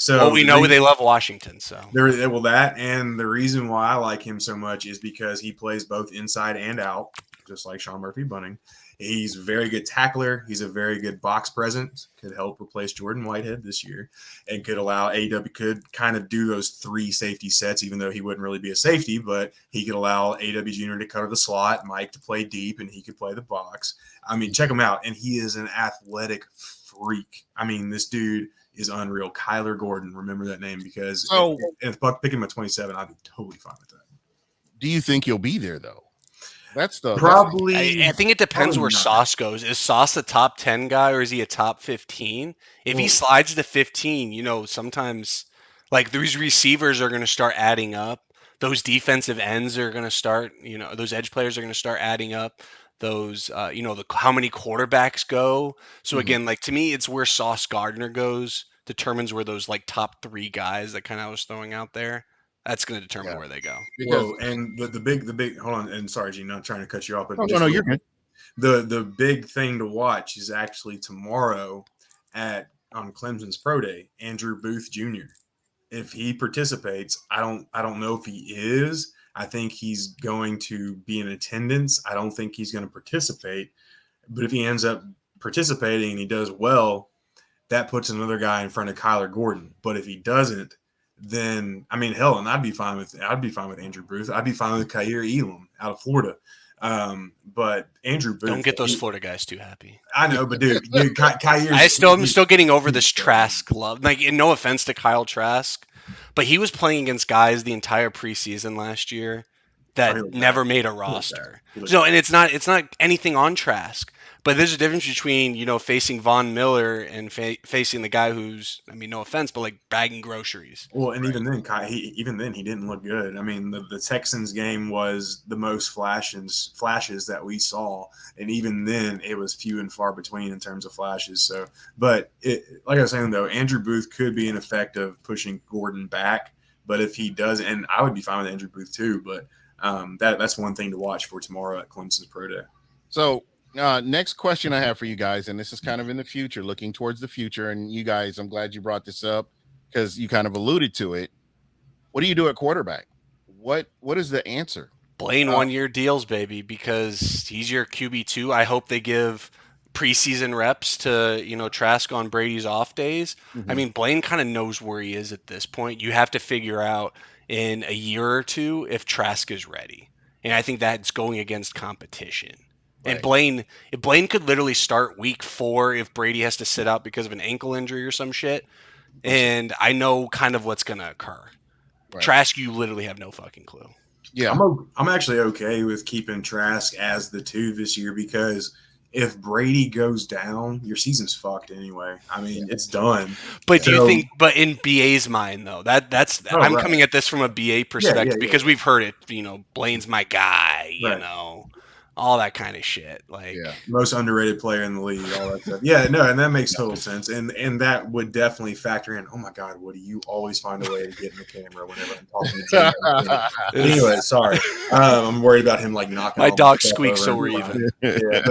Well, we know they love Washington, so that, and the reason why I like him so much is because he plays both inside and out, just like Sean Murphy Bunting. He's a very good tackler. He's a very good box presence. Could help replace Jordan Whitehead this year, and could allow AW could kind of do those 3 safety sets, even though he wouldn't really be a safety, but he could allow AW Junior to cover the slot, Mike to play deep, and he could play the box. I mean, check him out, and he is an athletic freak. I mean, this dude is unreal. Kyler Gordon, remember that name, because So- if Buck pick him at 27, I'd be totally fine with that. Do you think he'll be there though? That's the Probably. I think it depends probably where not. Sauce goes. Is Sauce a top 10 guy or is he a top 15? If he Well- slides to 15, sometimes like these receivers are going to start adding up. Those defensive ends are going to start, those edge players are going to start adding up. Those, how many quarterbacks go. So Mhm. again, like to me, it's where Sauce Gardner goes determines where those like top 3 guys that kind of I was throwing out there. That's going to determine where they go. because Whoa, and the big hold on, and sorry, Gene, not trying to cut you off, but no, you're good. The big thing to watch is actually tomorrow on Clemson's Pro Day, Andrew Booth Jr. If he participates, I don't know if he is. I think he's going to be in attendance. I don't think he's going to participate. But if he ends up participating and he does well, that puts another guy in front of Kyler Gordon. But if he doesn't, then hell, and I'd be fine with Andrew Booth. I'd be fine with Kaiir Elam out of Florida. But Andrew Booth, Don't get those Florida guys too happy. I know, but dude, Kaiir. I'm still getting over this Trask love. Like, no offense to Kyle Trask, but he was playing against guys the entire preseason last year that never made a roster. No, and it's not anything on Trask, but there's a difference between facing Von Miller and facing the guy who's, no offense, but like bagging groceries. Well, and even then he didn't look good. I mean, the Texans game was the most flashes that we saw, and even then it was few and far between in terms of flashes. So, but like I was saying though, Andrew Booth could be an effect of pushing Gordon back. But if he does, and I would be fine with Andrew Booth too. But that's one thing to watch for tomorrow at Clemson's Pro Day. So next question I have for you guys, and this is kind of in the future, looking towards the future. And you guys, I'm glad you brought this up because you kind of alluded to it. What do you do at quarterback? What is the answer? Blaine 1-year deals, baby, because he's your QB2. I hope they give preseason reps to, Trask on Brady's off days. Mhm. Blaine kind of knows where he is at this point. You have to figure out in a year or two if Trask is ready. And I think that's going against competition. Right. And Blaine could literally start week 4 if Brady has to sit out because of an ankle injury or some shit. And I know kind of what's going to occur. Right. Trask, you literally have no fucking clue. Yeah. I'm actually okay with keeping Trask as the 2 this year because if Brady goes down, your season's fucked anyway. It's done. But do you think? But in BA's mind, though, that's I'm right. coming at this from a BA perspective because we've heard it. Blaine's my guy. Right. All that kind of shit. Like, most underrated player in the league, all that stuff. Yeah, no, and that makes total sense. And that would definitely factor in. Oh my God, Woody, you always find a way to get in the camera whenever I'm talking to you. Anyway, sorry. I'm worried about him like knocking my all dog stuff squeaks, so over. we're even. Yeah,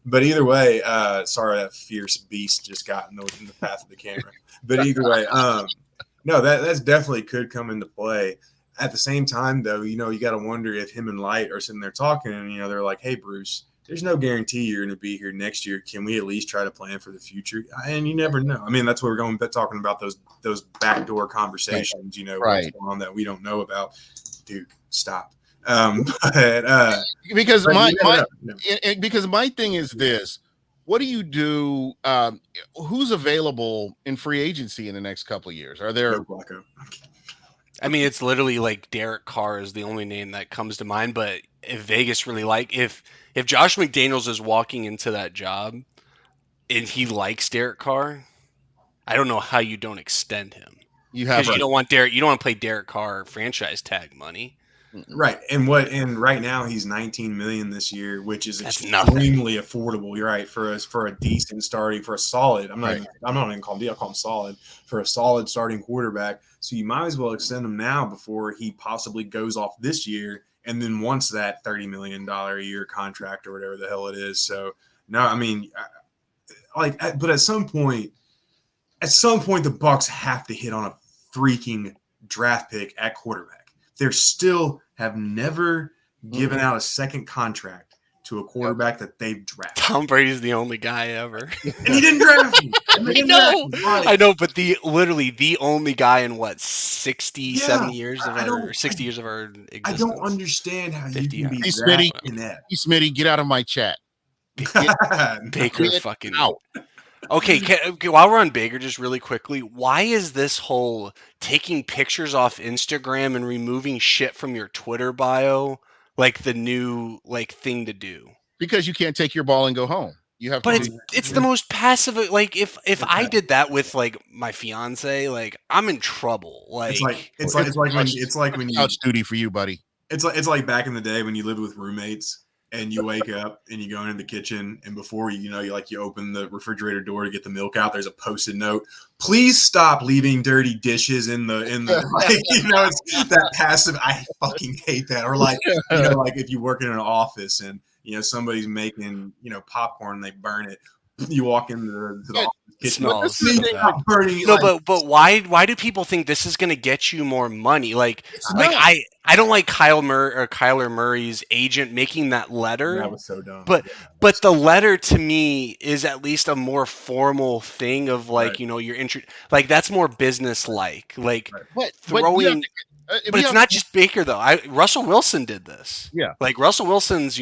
but either way, sorry that fierce beast just got in the path of the camera. But either way, no, that's definitely could come into play. At the same time, though, you got to wonder if him and Light are sitting there talking and, they're like, hey, Bruce, there's no guarantee you're going to be here next year. Can we at least try to plan for the future? And you never know. That's what we're going to talking about, those backdoor conversations, right. what's going on that we don't know about. Dude, stop. Because my thing is this. What do you do? Who's available in free agency in the next couple of years? Are there? No Flacco. It's literally like Derek Carr is the only name that comes to mind. But if Vegas really if Josh McDaniels is walking into that job and he likes Derek Carr, I don't know how you don't extend him. Because you don't want to play Derek Carr franchise tag money. Right. And right now he's $19 million this year, which is extremely affordable. You're right. For a decent starting, for a solid, I'm not even calling him, I'll call him solid, for a solid starting quarterback. So you might as well extend him now before he possibly goes off this year and then wants that $30 million a year contract or whatever the hell it is. So no, but at some point the Bucs have to hit on a freaking draft pick at quarterback. They still have never given out a second contract to a quarterback that they've drafted. Tom Brady's the only guy ever. And he didn't draft him. I know, but literally the only guy in 67 years of or 60 years of our existence. I don't understand how you can be Smitty, get out of my chat. Baker fucking out. Okay, while we're on Baker, just really quickly, why is this whole taking pictures off Instagram and removing shit from your Twitter bio like the new like thing to do? Because you can't take your ball and go home. You have But to do. it's the most passive. Like if I did that with like my fiance, like I'm in trouble. Like it's like when you couch duty for you, buddy. it's like back in the day when you lived with roommates and you wake up and you go into the kitchen and before you open the refrigerator door to get the milk out, there's a post-it note. Please stop leaving dirty dishes in the like, it's that passive. I fucking hate that. Or like like if you work in an office and somebody's making popcorn, they burn it. You walk into the office kitchen. Smells Please so stop burning. no, but why do people think this is going to get you more money? Like I don't like Kyler Murray's agent making that letter. That was so dumb. But the letter to me is at least a more formal thing of like Right. you're like that's more business like But throwing. But it's not just Baker though. Russell Wilson did this. Yeah. Like Russell Wilson's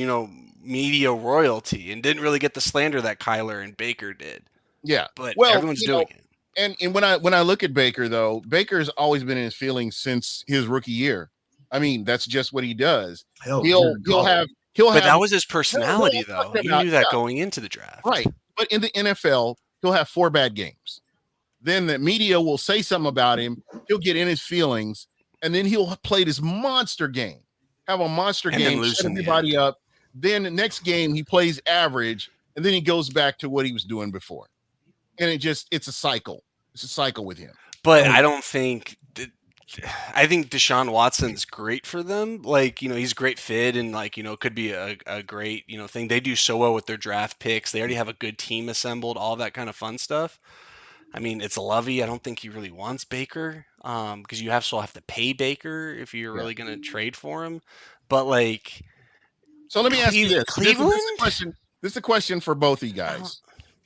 media royalty and didn't really get the slander that Kyler and Baker did. Yeah. But Well, everyone's doing it. And when I look at Baker though, Baker's always been in his feelings since his rookie year. I mean, that's just what he does. He'll have. But that was his personality, No, though. He knew that going into the draft. Right. But in the NFL, he'll have 4 bad games. Then the media will say something about him. He'll get in his feelings, and then he'll play this monster game, have a monster And game, then shut everybody up. Then the next game, he plays average, and then he goes back to what he was doing before. And it's a cycle. It's a cycle with him. But I don't think I think Deshaun Watson's great for them. Like, he's a great fit and like, could be a great, thing. They do so well with their draft picks. They already have a good team assembled, all that kind of fun stuff. I mean, it's Lovey. I don't think he really wants Baker because you still have to pay Baker if you're really going to trade for him. But like, so let me ask you this. Cleveland? This is a question for both of you guys.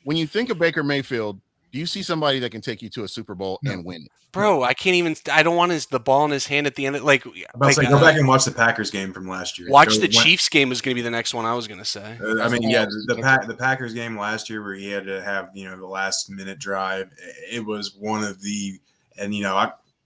When you think of Baker Mayfield, do you see somebody that can take you to a Super Bowl and win? Bro, I can't even. I don't want the ball in his hand at the end. Go back and watch the Packers game from last year. Watch the Chiefs game is going to be the next one I was going to say. The Packers game last year where he had to have the last minute drive. It was one of the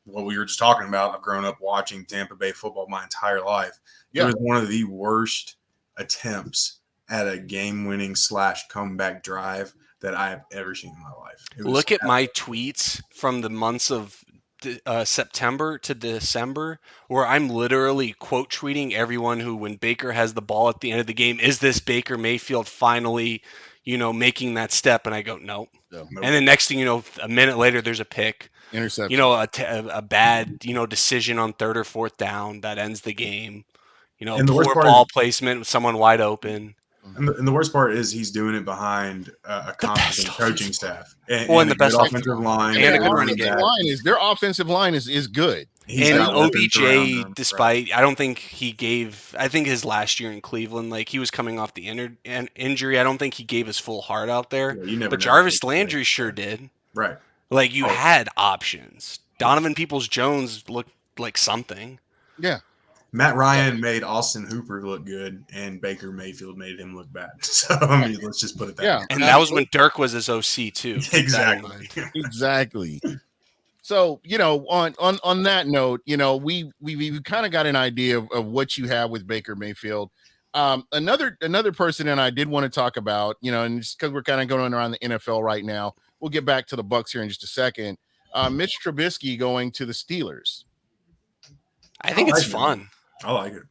what we were just talking about. I've grown up watching Tampa Bay football my entire life. Yeah. It was one of the worst attempts at a game-winning / comeback drive that I have ever seen in my life. Look at my tweets from the months of September to December, where I'm literally quote tweeting everyone who, when Baker has the ball at the end of the game, is this Baker Mayfield finally, making that step? And I go, no. And then next thing you know, a minute later, there's a pick. Interception. A bad, decision on 3rd or 4th down that ends the game. And poor ball placement with someone wide open. And the worst part is he's doing it behind a competent coaching staff and the best offensive line and a good running game. Their offensive line is good. And OBJ, despite I don't think he gave. I think his last year in Cleveland, like he was coming off the injury. I don't think he gave his full heart out there. But Jarvis Landry sure did. Right. Like you had options. Donovan Peoples-Jones looked like something. Yeah. Matt Ryan made Austin Hooper look good, and Baker Mayfield made him look bad. So, let's just put it that way. And that was when Dirk was his OC, too. Exactly. Exactly. So, on that note, we kind of got an idea of what you have with Baker Mayfield. Another person and I did want to talk about, and just because we're kind of going around the NFL right now, we'll get back to the Bucs here in just a second. Mitch Trubisky going to the Steelers. I think it's fun. I like it.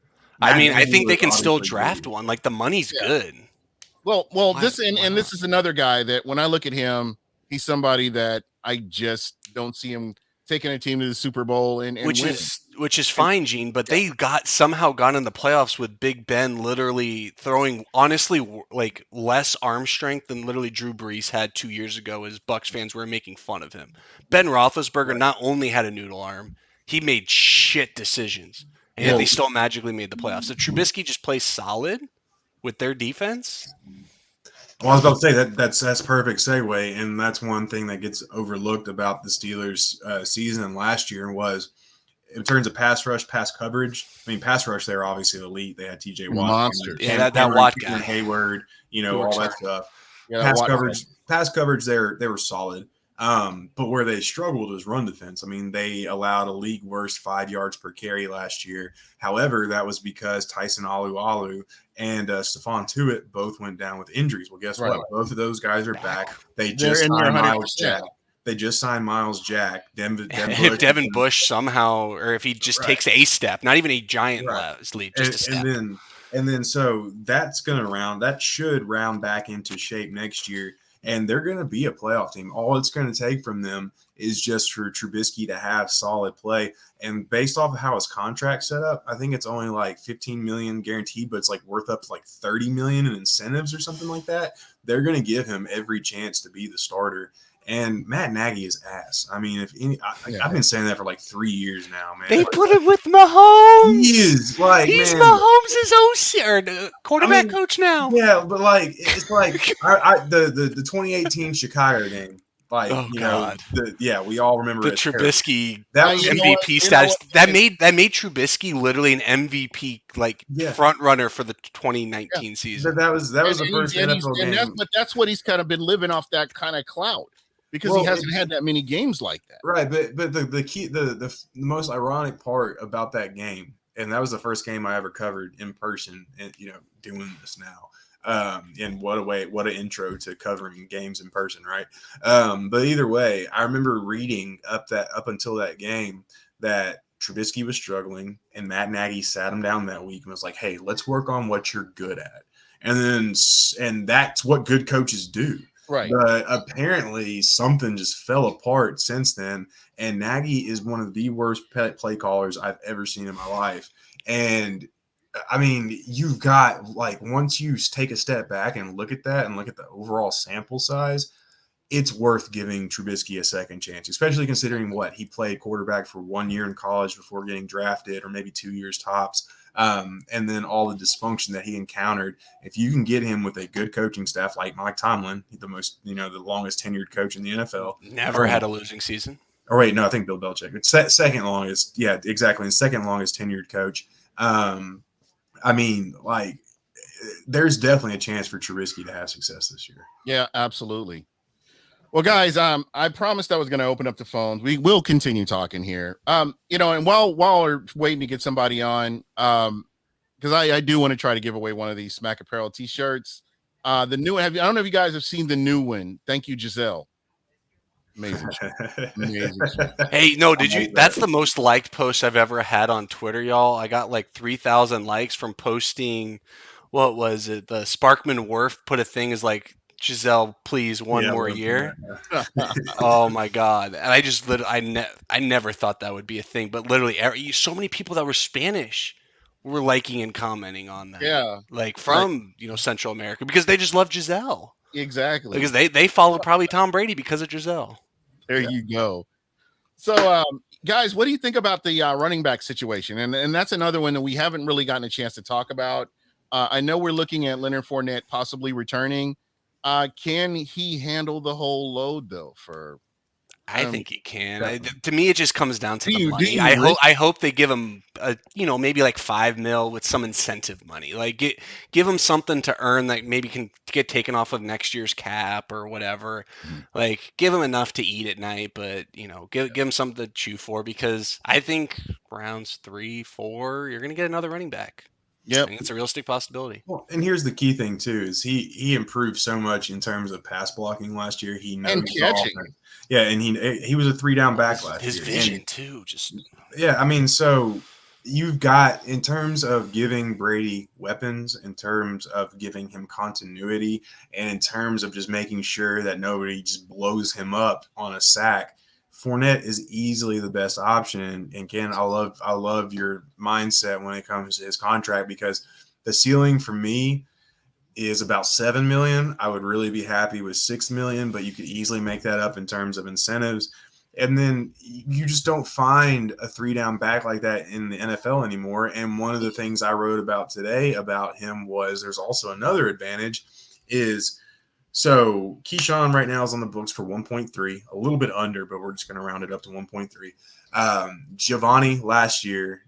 I think they can still draft one. Like the money's good. Well, this is another guy that when I look at him, he's somebody that I just don't see him taking a team to the Super Bowl and which is fine, Gene. But they somehow got in the playoffs with Big Ben literally throwing honestly like less arm strength than literally Drew Brees had 2 years ago. As Bucs fans were making fun of him. Ben Roethlisberger not only had a noodle arm, he made shit decisions. And yet they still magically made the playoffs. So Trubisky just plays solid with their defense. Well, I was about to say that's perfect segue, and that's one thing that gets overlooked about the Steelers' season last year was in terms of pass rush, pass coverage. I mean, pass rush, they're obviously elite. They had T.J. Watt, monsters. Yeah, that Watt guy, Hayward, all that stuff. Yeah, pass coverage, pass coverage there, they were solid. But where they struggled was run defense. I mean, they allowed a league worst 5 yards per carry last year. However, that was because Tyson Alu and Stephon Tuitt both went down with injuries. Well, guess what? Both of those guys are back. They just signed Miles Jack. If Devin Bush somehow, or if he just takes a step, not even a giant leap, just a step. And then so that should round back into shape next year. And they're going to be a playoff team. All it's going to take from them is just for Trubisky to have solid play. And based off of how his contract's set up, I think it's only like $15 million guaranteed, but it's like worth up to like $30 million in incentives or something like that. They're going to give him every chance to be the starter. And Matt Nagy is ass. I mean, I've been saying that for like 3 years now, man. They put him with Mahomes. He is like, he's Mahomes' OC or quarterback coach now. Yeah, but like it's like the 2018 Chicago game. Like, we all remember the Trubisky that was MVP status. That made Trubisky literally an MVP front runner for the 2019 season. That was the first NFL game. But that's what he's kind of been living off, that kind of clout, because he hasn't had that many games like that. Right, but the key, the most ironic part about that game, and that was the first game I ever covered in person, and doing this now. And what an intro to covering games in person, right? But either way, I remember reading up until that game that Trubisky was struggling, and Matt Nagy sat him down that week and was like, "Hey, let's work on what you're good at," and that's what good coaches do. Right. But apparently something just fell apart since then, and Nagy is one of the worst play callers I've ever seen in my life. And I mean, you've got, like, once you take a step back and look at that and look at the overall sample size, it's worth giving Trubisky a second chance, especially considering he played quarterback for 1 year in college before getting drafted, or maybe 2 years tops. And then all the dysfunction that he encountered. If you can get him with a good coaching staff like Mike Tomlin, the longest tenured coach in the NFL. Never had a losing season. Or wait, no, I think Bill Belichick. It's second longest. Yeah, exactly. The second longest tenured coach. I mean, like, there's definitely a chance for Trubisky to have success this year. Yeah, absolutely. Well, guys, I promised I was going to open up the phones. We will continue talking here. And while we're waiting to get somebody on, because I do want to try to give away one of these Smack Apparel T-shirts. The new one. I don't know if you guys have seen the new one. Thank you, Giselle. Amazing. Amazing. Hey, no, did you? That's the most liked post I've ever had on Twitter, y'all. I got like 3,000 likes from posting. What was it? The Sparkman Worf put a thing as like, Giselle, please, one more year. Oh my God! And I just I never thought that would be a thing, but literally, so many people that were Spanish were liking and commenting on that. Yeah, like from Central America, because they just love Giselle. Exactly. Because they followed probably Tom Brady because of Giselle. There you go. So, guys, what do you think about the running back situation? And that's another one that we haven't really gotten a chance to talk about. I know we're looking at Leonard Fournette possibly returning. Can he handle the whole load though? I think he can. To me, it just comes down to the money. I hope they give him maybe like $5 million with some incentive money. Like give him something to earn that maybe can get taken off of next year's cap or whatever. Mm-hmm. Like give him enough to eat at night, but give him something to chew for, because I think rounds 3, 4, you're gonna get another running back. Yeah, I think it's a realistic possibility. Well, and here's the key thing too: is he improved so much in terms of pass blocking last year. He knows the offense. Yeah, and he was a 3-down back last year. His vision too, just I mean, so you've got, in terms of giving Brady weapons, in terms of giving him continuity, and in terms of just making sure that nobody just blows him up on a sack, Fournette is easily the best option. And Ken, I love your mindset when it comes to his contract, because the ceiling for me is about $7 million. I would really be happy with $6 million, but you could easily make that up in terms of incentives. And then you just don't find a 3-down back like that in the NFL anymore. And one of the things I wrote about today about him was there's also another advantage is, so Keyshawn right now is on the books for 1.3, a little bit under, but we're just going to round it up to 1.3. Giovanni last year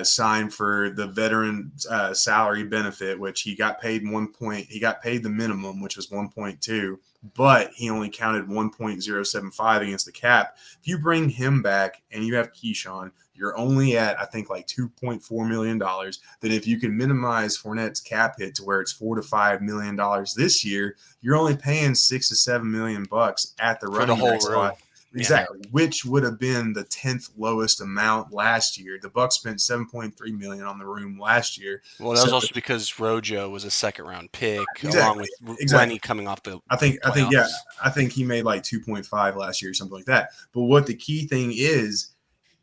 signed for the veteran salary benefit, which he got paid he got paid the minimum, which was 1.2, but he only counted 1.075 against the cap. If you bring him back and you have Keyshawn, you're only at, I think, like $2.4 million. Then if you can minimize Fournette's cap hit to where it's $4 to $5 million this year, you're only paying $6 to $7 million at the running back spot. Exactly, which would have been the 10th lowest amount last year. The Bucs spent $7.3 million on the room last year. Well, that was also because Rojo was a second-round pick, Exactly, along with Lenny coming off the. I think he made like 2.5 last year or something like that. But what the key thing is,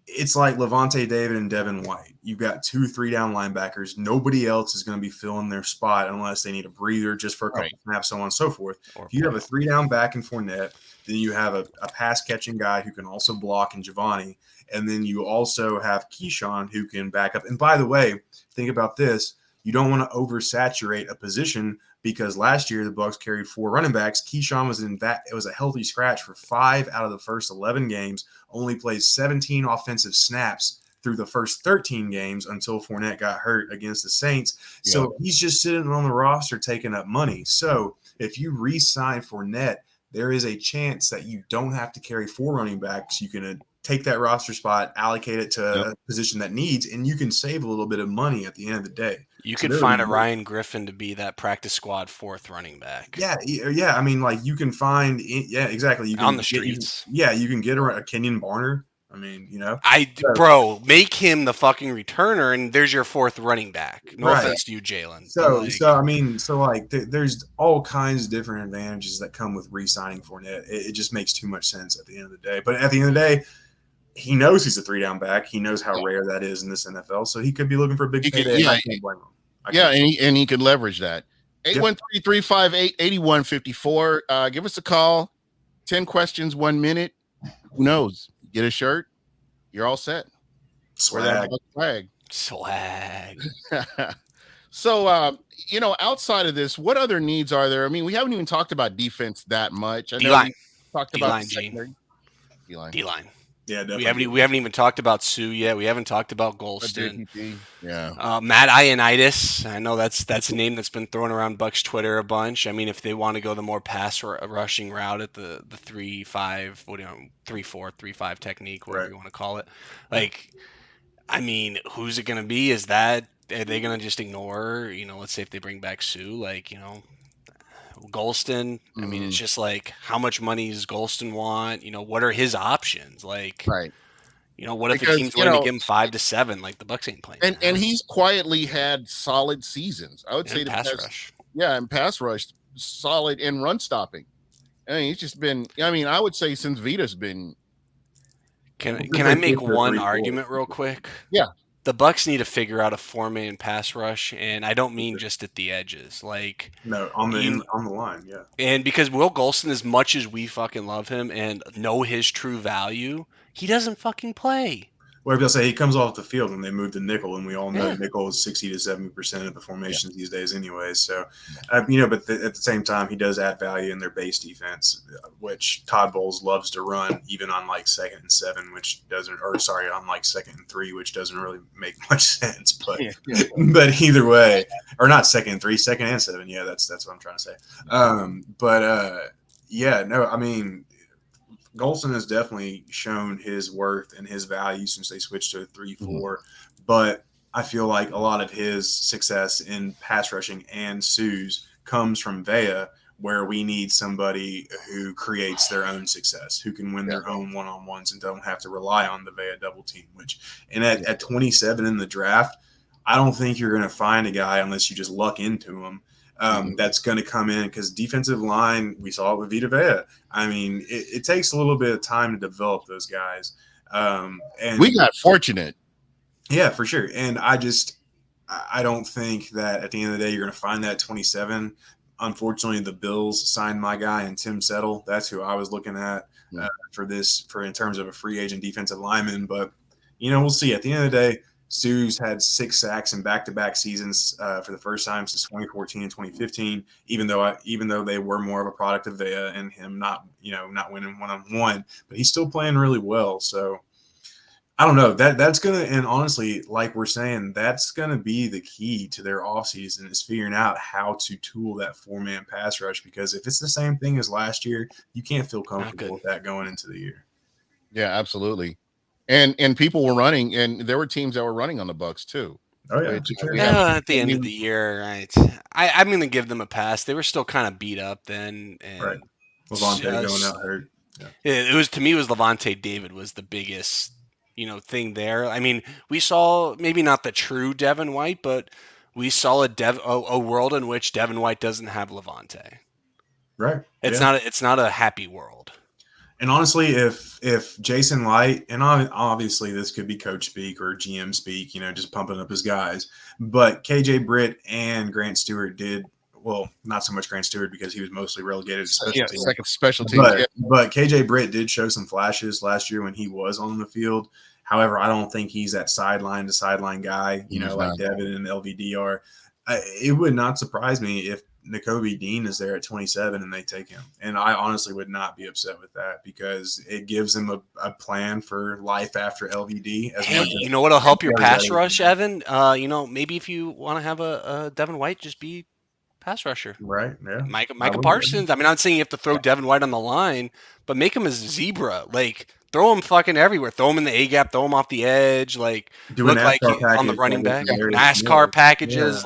it's like Levante David and Devin White. You've got 2 3-down linebackers. Nobody else is going to be filling their spot unless they need a breather just for a couple snaps, so on and so forth. If you have a 3-down back in Fournette, then you have a pass-catching guy who can also block in Giovanni, and then you also have Keyshawn who can back up. And by the way, think about this. You don't want to oversaturate a position because last year the Bucs carried 4 running backs. Keyshawn was it was a healthy scratch for 5 out of the first 11 games, only plays 17 offensive snaps through the first 13 games until Fournette got hurt against the Saints. So he's just sitting on the roster taking up money. So if you re-sign Fournette, there is a chance that you don't have to carry 4 running backs. You can take that roster spot, allocate it to a position that needs, and you can save a little bit of money at the end of the day. You could find a Ryan Griffin to be that practice squad 4th running back. Yeah. I mean, like you can find, exactly. You can on the streets. You can get a Kenyon Barner. I mean, bro, make him the fucking returner, and there's your 4th running back. No offense to you, Jalen. There's all kinds of different advantages that come with re-signing Fournette. It just makes too much sense at the end of the day. But at the end of the day, he knows he's a 3-down back. He knows how rare that is in this NFL, so he could be looking for a big payday. I can't blame him. And he could leverage that. 813-358-8154. Give us a call. 10 questions, 1 minute. Who knows? Get a shirt. You're all set. Swag. So, outside of this, what other needs are there? I mean, we haven't even talked about defense that much. I know we talked about D-line. Yeah, definitely. We haven't even talked about Sue yet. We haven't talked about Golston. Yeah. Matt Ioannidis. I know that's a name that's been thrown around Bucs Twitter a bunch. I mean, if they want to go the more pass rushing route at the 3-5, 3-4, 3-5 technique, whatever you want to call it. Like, I mean, who's it going to be? Are they going to just ignore, let's say if they bring back Sue, Golston? I mean, it's just like, how much money does Golston want? What are his options? Like, what if the team's willing to give him 5 to 7? Like, the Bucs ain't playing. And he's quietly had solid seasons. I would say pass rush. Yeah, and pass rush, solid in run stopping. I mean, he's just been. I mean, I would say since Vita's been. Can I make one argument real quick? Yeah. The Bucs need to figure out a 4-man pass rush, and I don't mean just at the edges. Like, no, on the line, yeah. And because Will Golston, as much as we fucking love him and know his true value, he doesn't fucking play. Well, they'll say he comes off the field when they move to nickel, and we all know nickel is 60 to 70% of the formations these days, anyway. So, but at the same time, he does add value in their base defense, which Todd Bowles loves to run, even on like 2nd and 7, on like 2nd and 3, which doesn't really make much sense. But but either way, or not 2nd and 3, 2nd and 7. Yeah, that's what I'm trying to say. I mean. Golston has definitely shown his worth and his value since they switched to a 3-4, but I feel like a lot of his success in pass rushing and Sue's comes from Vea, where we need somebody who creates their own success, who can win their own one-on-ones and don't have to rely on the Vea double team. At 27 in the draft, I don't think you're going to find a guy unless you just luck into him. That's going to come in because defensive line, we saw it with Vita Vea. I mean, it takes a little bit of time to develop those guys. And we got fortunate. Yeah, for sure. And I don't think that at the end of the day, you're going to find that 27. Unfortunately, the Bills signed my guy and Tim Settle. That's who I was looking at for in terms of a free agent defensive lineman. But, we'll see. At the end of the day, Sue's had 6 sacks in back-to-back seasons for the first time since 2014 and 2015. Even though they were more of a product of Vea and him not winning one-on-one, but he's still playing really well. So I don't know. That's gonna, and honestly, like we're saying, that's gonna be the key to their offseason is figuring out how to tool that 4-man pass rush. Because if it's the same thing as last year, you can't feel comfortable good. with that going into the year. Yeah, absolutely. And people were running, and there were teams that were running on the Bucs too. Oh yeah, Which for sure. we have. At the end of the year, right? I'm going to give them a pass. They were still kind of beat up then, Right. and Levante going just out hurt. Yeah. it was to me it was Levante David was the biggest thing there. I mean, we saw maybe not the true Devin White, but we saw a world in which Devin White doesn't have Levante. Right. It's not a happy world. And honestly, if Jason Light, and obviously this could be coach speak or GM speak, just pumping up his guys, but KJ Britt and Grant Stewart did well, not so much Grant Stewart because he was mostly relegated to special teams. Second special teams. But KJ Britt did show some flashes last year when he was on the field. However, I don't think he's that sideline to sideline guy, like Devin and LVD are. It would not surprise me if Nakobe Dean is there at 27 and they take him. And I honestly would not be upset with that because it gives him a plan for life after LVD. Hey, you know what'll help your pass rush, Evan? Maybe if you want to have a Devin White, just be pass rusher. Right, yeah. Micah Parsons. I mean, I'm not saying you have to throw Devin White on the line, but make him a zebra. Like, throw him fucking everywhere. Throw him in the A-gap. Throw him off the edge. Like, look like on the running back. NASCAR packages.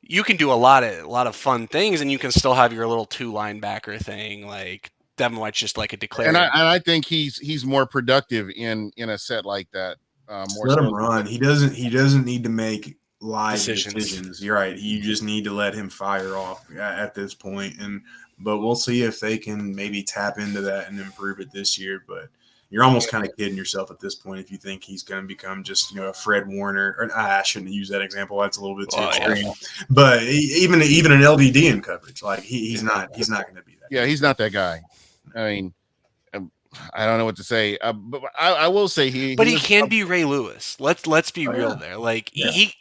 You can do a lot of fun things, and you can still have your little 2 linebacker thing. Like, Devin White's just like a declared. And I think he's more productive in a set like that. Let him run. He doesn't need to make live decisions. You're right. You just need to let him fire off at this point. But we'll see if they can maybe tap into that and improve it this year. But you're almost kind of kidding yourself at this point if you think he's going to become just a Fred Warner. Or I shouldn't use that example. That's a little bit too extreme. Yeah. But even an LVD in coverage, like he's not going to be that. Yeah, he's not that guy. I mean, I don't know what to say, but I will say he can be Ray Lewis. Let's be real there. Like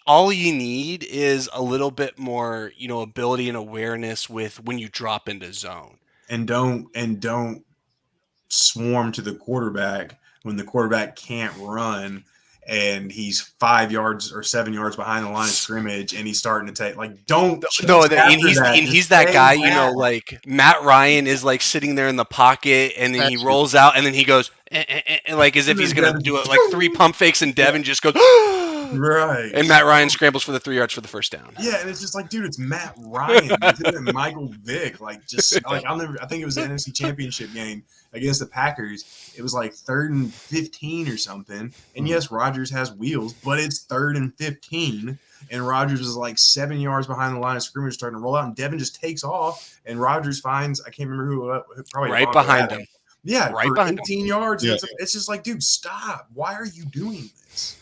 all you need is a little bit more, ability and awareness with when you drop into zone. And don't swarm to the quarterback when the quarterback can't run and he's 5 yards or 7 yards behind the line of scrimmage and he's starting to take he's that guy, like Matt Ryan is like sitting there in the pocket and then he rolls out and then he goes like as if he's gonna do it like 3 pump fakes and Devin just goes right, and Matt Ryan scrambles for the 3 yards for the first down. Yeah, and it's just like, dude, it's Matt Ryan. It's Michael Vick. Like, just like I think it was the NFC Championship game against the Packers. It was like 3rd and 15 or something. And yes, Rodgers has wheels, but it's 3rd and 15. And Rodgers was like 7 yards behind the line of scrimmage, starting to roll out, and Devin just takes off, and Rodgers finds, I can't remember who, probably right behind him. Yeah, right for behind 18 yards. Yeah. It's just like, dude, stop. Why are you doing this?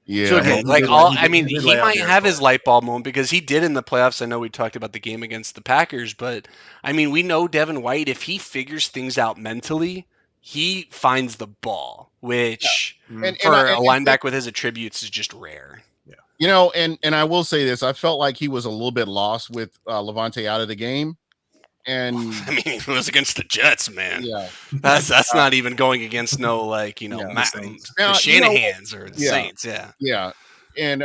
Yeah, so, he might have his light bulb moment because he did in the playoffs. I know we talked about the game against the Packers, but I mean, we know Devin White, if he figures things out mentally, he finds the ball, which for a linebacker with his attributes is just rare. Yeah. And I will say this, I felt like he was a little bit lost with Levante out of the game. And I mean, it was against the Jets, man. Yeah, that's not even going against the Shanahans or the Saints. Yeah. And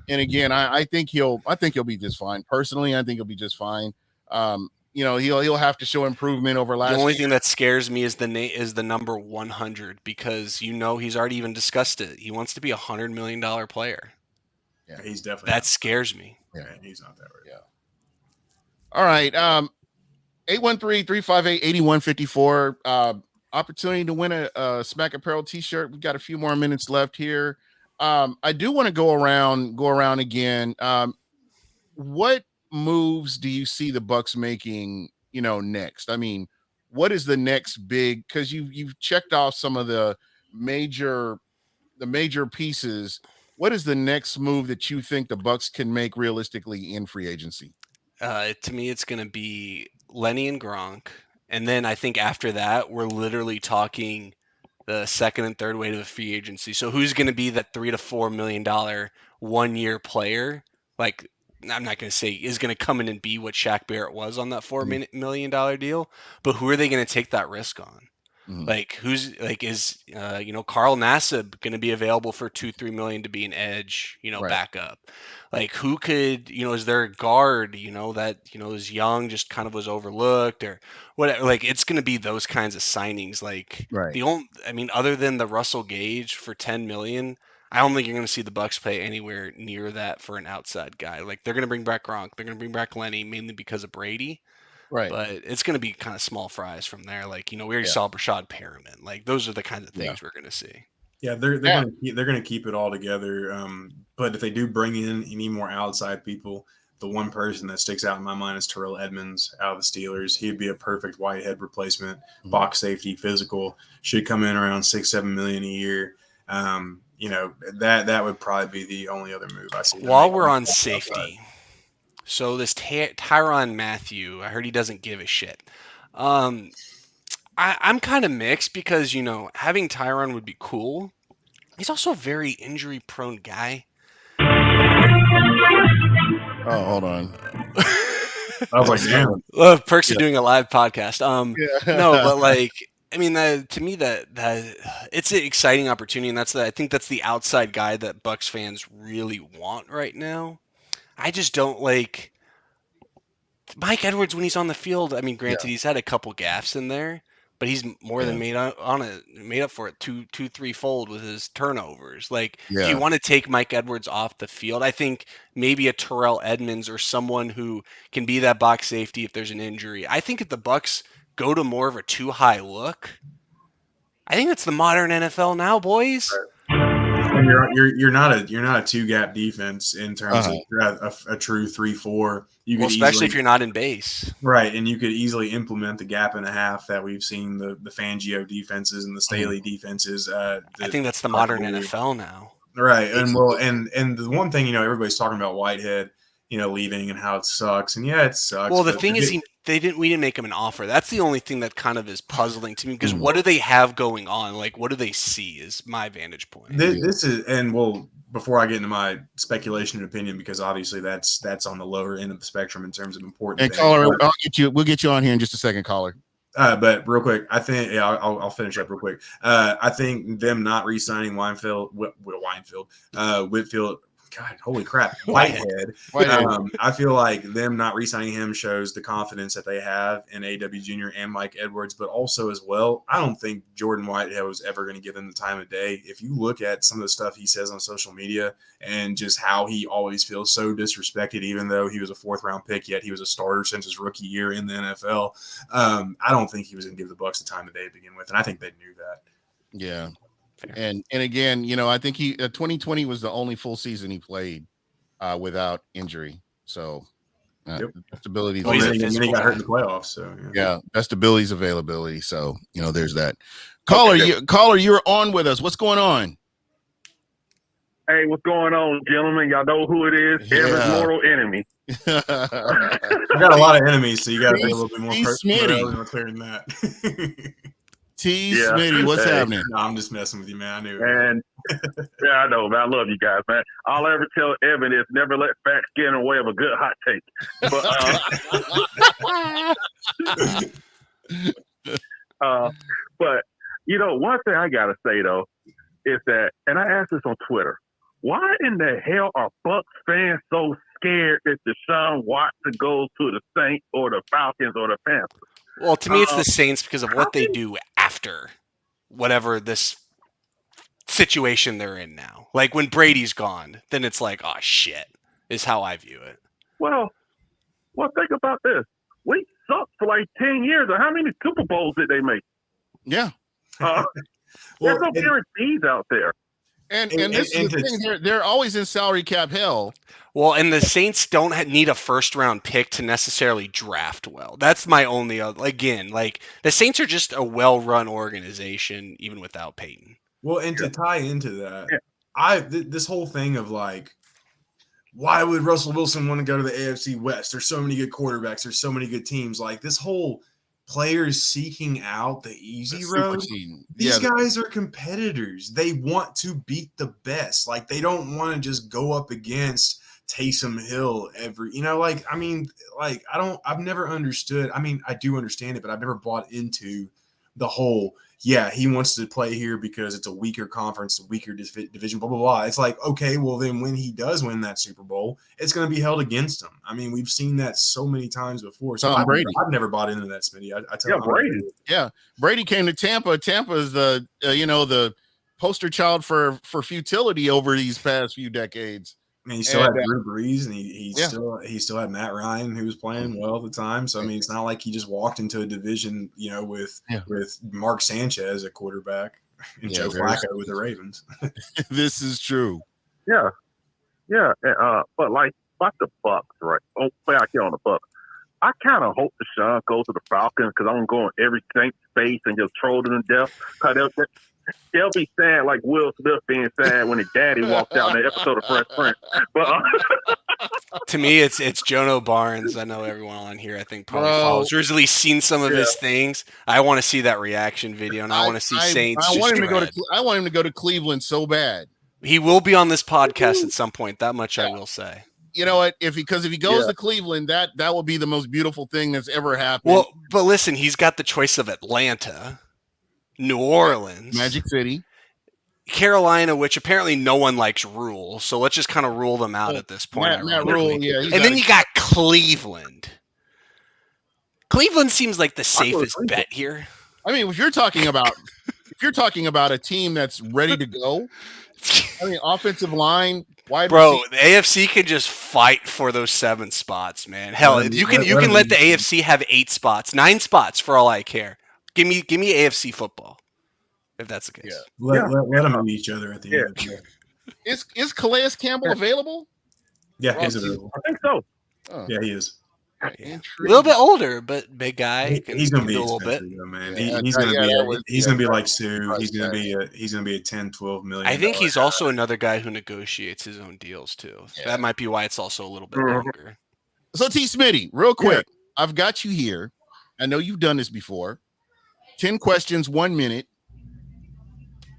again, I think he'll be just fine. Personally, I think he'll be just fine. He'll have to show improvement over last. The only thing that scares me is the number 100 because he's already even discussed it. He wants to be $100 million player. Yeah, he's definitely that scares me. Yeah, he's not that right. Yeah. All right. 813-358-8154. Opportunity to win a Smack Apparel t-shirt. We've got a few more minutes left here. I do want to go around again. What moves do you see the Bucs making, next? I mean, what is the next big, because you've checked off some of the major pieces. What is the next move that you think the Bucs can make realistically in free agency? To me, it's going to be Lenny and Gronk. And then I think after that, we're literally talking the second and third wave of free agency. So who's going to be that $3 to $4 million 1 year player? Like, I'm not going to say is going to come in and be what Shaq Barrett was on that $4 million deal, but who are they going to take that risk on? Mhm. Like who's like is Carl Nassib going to be available for 2-3 million to be an edge, Right. backup? Like who could, is there a guard, that is young, just kind of was overlooked or whatever? Like it's going to be those kinds of signings. Like Right. other than the Russell Gage for 10 million, I don't think you're going to see the Bucs pay anywhere near that for an outside guy. Like they're going to bring back Gronk, they're going to bring back Lenny mainly because of Brady. Right. But it's going to be kind of small fries from there. Like, we already Yeah. saw Brashad Perriman. Like, those are the kinds of Yeah. things we're going to see. Yeah, they're Yeah. gonna keep it all together. But if they do bring in any more outside people, the one person that sticks out in my mind is Terrell Edmonds out of the Steelers. He'd be a perfect Whitehead replacement, box safety, physical. Should come in around 6-7 million a year. That would probably be the only other move I see. While we're on safety, so this Tyrann Mathieu, I heard he doesn't give a shit. I'm kind of mixed because having Tyrann would be cool. He's also a very injury prone guy. Oh, hold on. I was like, damn. Perks of doing a live podcast. No, but like, I mean, to me, that it's an exciting opportunity, and I think that's the outside guy that Bucs fans really want right now. I just don't like Mike Edwards when he's on the field. I mean, granted, he's had a couple gaffes in there, but he's more than made up for it two, threefold with his turnovers. Like, if you want to take Mike Edwards off the field, I think maybe a Terrell Edmonds or someone who can be that box safety if there's an injury. I think if the Bucs go to more of a too high look, I think it's the modern NFL now, boys. And you're not a two gap defense in terms of a true 3-4. You could especially if you're not in base, right? And you could easily implement the gap and a half that we've seen the Fangio defenses and the Staley defenses. I think that's the modern NFL now, right? And and the one thing everybody's talking about Whitehead, leaving and how it sucks, and it sucks. Well, the thing is, we didn't make him an offer. That's the only thing that kind of is puzzling to me because what do they have going on? Like, what do they see? Is my vantage point. This is, and before I get into my speculation and opinion, because obviously that's on the lower end of the spectrum in terms of important. And caller, we'll get you on here in just a second, caller. But real quick, I think I'll finish up real quick. I think them not re-signing Whitfield. God, holy crap, Whitehead. I feel like them not re-signing him shows the confidence that they have in A.W. Jr. and Mike Edwards, but also as well, I don't think Jordan Whitehead was ever going to give them the time of day. If you look at some of the stuff he says on social media and just how he always feels so disrespected, even though he was a 4th-round pick, yet he was a starter since his rookie year in the NFL. I don't think he was going to give the Bucs the time of day to begin with, and I think they knew that. Yeah. And again, I think 2020 was the only full season he played without injury. So best abilities. And then he got hurt in the playoffs. So best abilities availability. So there's that. Caller, you're on with us. What's going on? Hey, what's going on, gentlemen? Y'all know who it is. Ever's mortal enemy. I got a lot of enemies, so you got to be a little bit more clear than that. Smitty, what's happening? No, I'm just messing with you, man. I knew. And I know, man. I love you guys, man. All I ever tell Evan is never let facts get in the way of a good hot take. But one thing I gotta say though is that, and I asked this on Twitter, why in the hell are Bucs fans so scared if Deshaun Watson goes to the Saints or the Falcons or the Panthers? Well, to me, it's the Saints because of what they do after whatever this situation they're in now. Like when Brady's gone, then it's like, oh shit, is how I view it. Well, think about this. We sucked for like 10 years. How many Super Bowls did they make? Yeah. There's no guarantees out there. And this is the thing, they're always in salary cap hell. Well, and the Saints don't need a first-round pick to necessarily draft well. That's my only again. Like the Saints are just a well-run organization, even without Peyton. Well, and to tie into that, this whole thing of like, why would Russell Wilson want to go to the AFC West? There's so many good quarterbacks. There's so many good teams. Like this whole players seeking out the easy road. These guys are competitors. They want to beat the best. Like they don't want to just go up against Taysom Hill I've never understood. I mean, I do understand it, but I've never bought into the whole, yeah, he wants to play here because it's a weaker conference, a weaker division, blah, blah, blah. It's like, okay, well, then when he does win that Super Bowl, it's going to be held against him. I mean, we've seen that so many times before. So I've never bought into that, Smitty. I tell Brady. Yeah, Brady came to Tampa. Tampa is the the poster child for futility over these past few decades. I mean, he still had Drew Brees, and he still had Matt Ryan, who was playing well at the time. So I mean, it's not like he just walked into a division, with Mark Sanchez at quarterback and Joe Flacco with the Ravens. This is true. Yeah. But like about the Bucs, right? Oh, back here on the Bucs. I kind of hope Deshaun goes to the Falcons because I'm going every Saints face and just troll them to death. Because they'll be sad like Will Smith being sad when his daddy walked out in the episode of Fresh Prince. But to me, it's Jono Barnes. I know everyone on here, I think, probably follows or has at least seen some of his things. I want to see that reaction video, and I want to see Saints. I want him to go to Cleveland so bad. He will be on this podcast at some point. That much I will say. You know what? If he goes to Cleveland, that will be the most beautiful thing that's ever happened. Well, but listen, he's got the choice of Atlanta, New Orleans, Magic City, Carolina, which apparently no one likes Rule, so let's just kind of rule them out at this point. Matt Rule, and then you got Cleveland. Cleveland seems like the safest bet here. I mean, if you're talking about a team that's ready to go, I mean, offensive line, wide receiver. The AFC can just fight for those 7 spots, man. Hell, you can let the AFC have 8 spots, 9 spots for all I care. Give me AFC football, if that's the case. Yeah. Let them meet each other at the end of the year. Is Calais Campbell available? Yeah, he's available. I think so. Oh. Yeah, he is. Yeah. A little bit older, but big guy. He's going to be a little bit, though, man. He's going to be like Sue. He's going to be a 10, 12 million. I think he's also another guy who negotiates his own deals too. Yeah. That might be why it's also a little bit longer. So T. Smitty, real quick, I've got you here. I know you've done this before. 10 questions, 1 minute.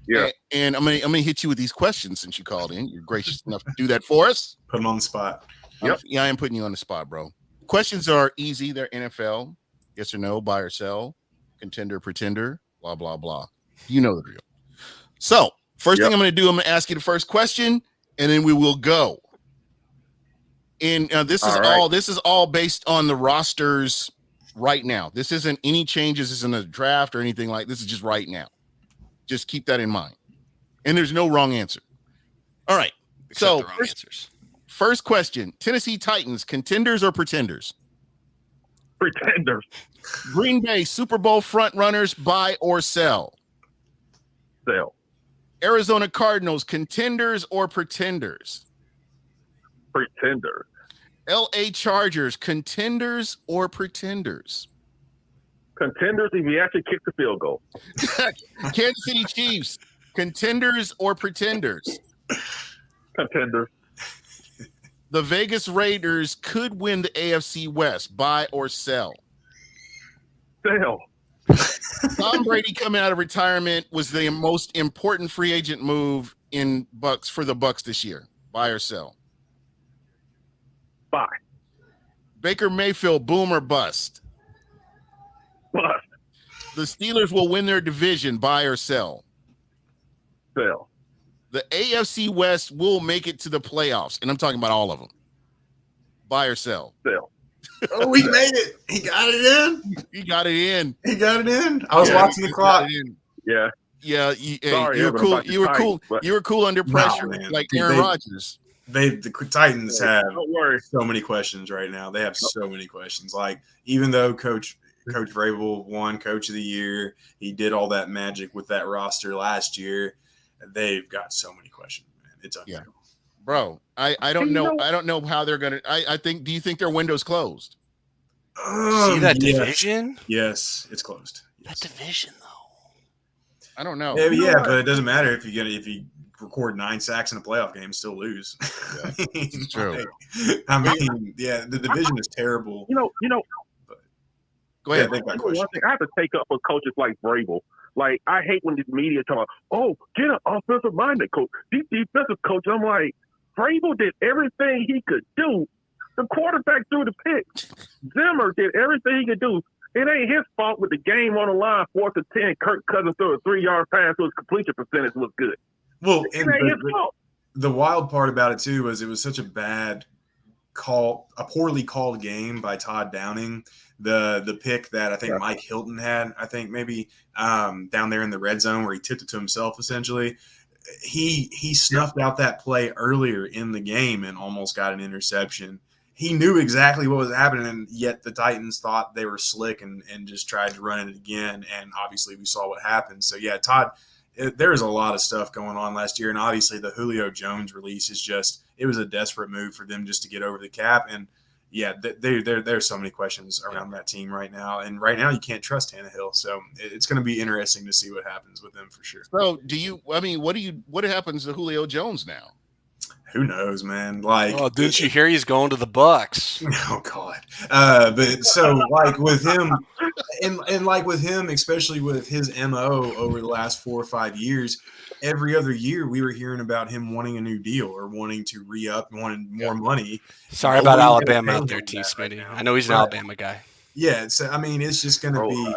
Yeah. And I'm gonna hit you with these questions since you called in. You're gracious enough to do that for us. Put him on the spot. Yep. Yeah, I am putting you on the spot, bro. Questions are easy. They're NFL. Yes or no, buy or sell, contender, pretender, blah, blah, blah. You know the drill. So first thing I'm going to do, I'm going to ask you the first question, and then we will go. And this is all based on the rosters right now. This isn't any changes. This isn't a draft or anything like this. Is just right now. Just keep that in mind. And there's no wrong answer. All right. Except the wrong answers. First question, Tennessee Titans, contenders or pretenders? Pretenders. Green Bay, Super Bowl front runners, buy or sell? Sell. Arizona Cardinals, contenders or pretenders? Pretenders. LA Chargers, contenders or pretenders? Contenders if you actually kick the field goal. Kansas City Chiefs, contenders or pretenders? Contenders. The Vegas Raiders could win the AFC West. Buy or sell? Sell. Tom Brady coming out of retirement was the most important free agent move in Bucs for the Bucs this year. Buy or sell? Buy. Baker Mayfield, boom or bust? Bust. The Steelers will win their division. Buy or sell? Sell. The AFC West will make it to the playoffs, and I'm talking about all of them. Buy or sell? Sell. Oh, he made it. He got it in. He got it in. He got it in. I was watching the clock. Yeah. Yeah. Sorry, you were cool. You were cool. But... You were cool under pressure, like Aaron Rodgers. The Titans have so many questions right now. They have so many questions. Like, even though Coach Vrabel won Coach of the Year, he did all that magic with that roster last year. They've got so many questions, man. It's unreal. Yeah. Bro, I don't know. I don't know how they're gonna. I think. Do you think their window's closed? See that division? Yes, it's closed. Yes. That division, though. I don't know. Yeah, but it doesn't matter if you record 9 sacks in a playoff game, still lose. Yeah, it's true. I mean, yeah, the division is terrible. You know. Go ahead. One thing I have to take up for coaches like Vrabel. Like, I hate when the media talk about, oh, get an offensive-minded coach. These defensive coaches, I'm like, Vrabel did everything he could do. The quarterback threw the pick. Zimmer did everything he could do. It ain't his fault with the game on the line, 4th and 10. Kirk Cousins threw a 3-yard pass, so his completion percentage was good. Well, It and ain't his fault. the wild part about it too was it was such a bad call, a poorly called game by Todd Downing. The pick that I think Mike Hilton had, I think maybe down there in the red zone where he tipped it to himself essentially. He snuffed out that play earlier in the game and almost got an interception. He knew exactly what was happening, and yet the Titans thought they were slick and just tried to run it again. And obviously we saw what happened. So yeah, Todd, there was a lot of stuff going on last year, and obviously the Julio Jones release is just – it was a desperate move for them just to get over the cap. And, yeah, there's so many questions around that team right now. And right now you can't trust Tannehill. So it's going to be interesting to see what happens with them for sure. So what happens to Julio Jones now? Who knows, man? Like, oh, didn't you hear he's going to the Bucs? Oh God! But so like with him, and like with him, especially with his MO over the last 4 or 5 years, every other year we were hearing about him wanting a new deal or wanting to re-up, wanting more money. Sorry about Alabama out there, T. Smitty. I know he's an Alabama guy. Yeah, so I mean, it's just going to be.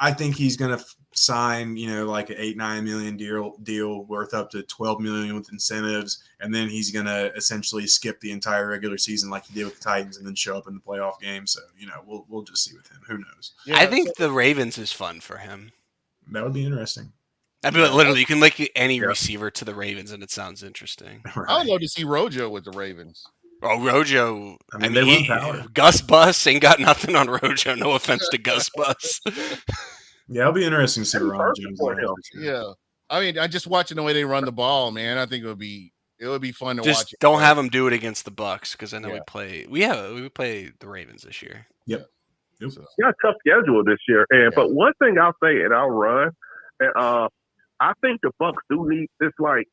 I think he's going to sign, like an $8-9 million deal worth up to $12 million with incentives, and then he's going to essentially skip the entire regular season like he did with the Titans, and then show up in the playoff game. So we'll just see with him. Who knows? Yeah, I think the Ravens is fun for him. That would be interesting. I mean, literally, you can link any receiver to the Ravens, and it sounds interesting. Right. I would love to see Rojo with the Ravens. Oh, Rojo. I mean Gus Bus ain't got nothing on Rojo. No offense to Gus Bus. Yeah, it'll be interesting to see Ron Jones. Yeah. I mean, I just watching the way they run the ball, man. I think it would be fun to watch. Just don't have them do it against the Bucs, because I know we play the Ravens this year. Yep. Got a tough schedule this year, but one thing I'll say, and I'll run, and I think the Bucs do need this. Like,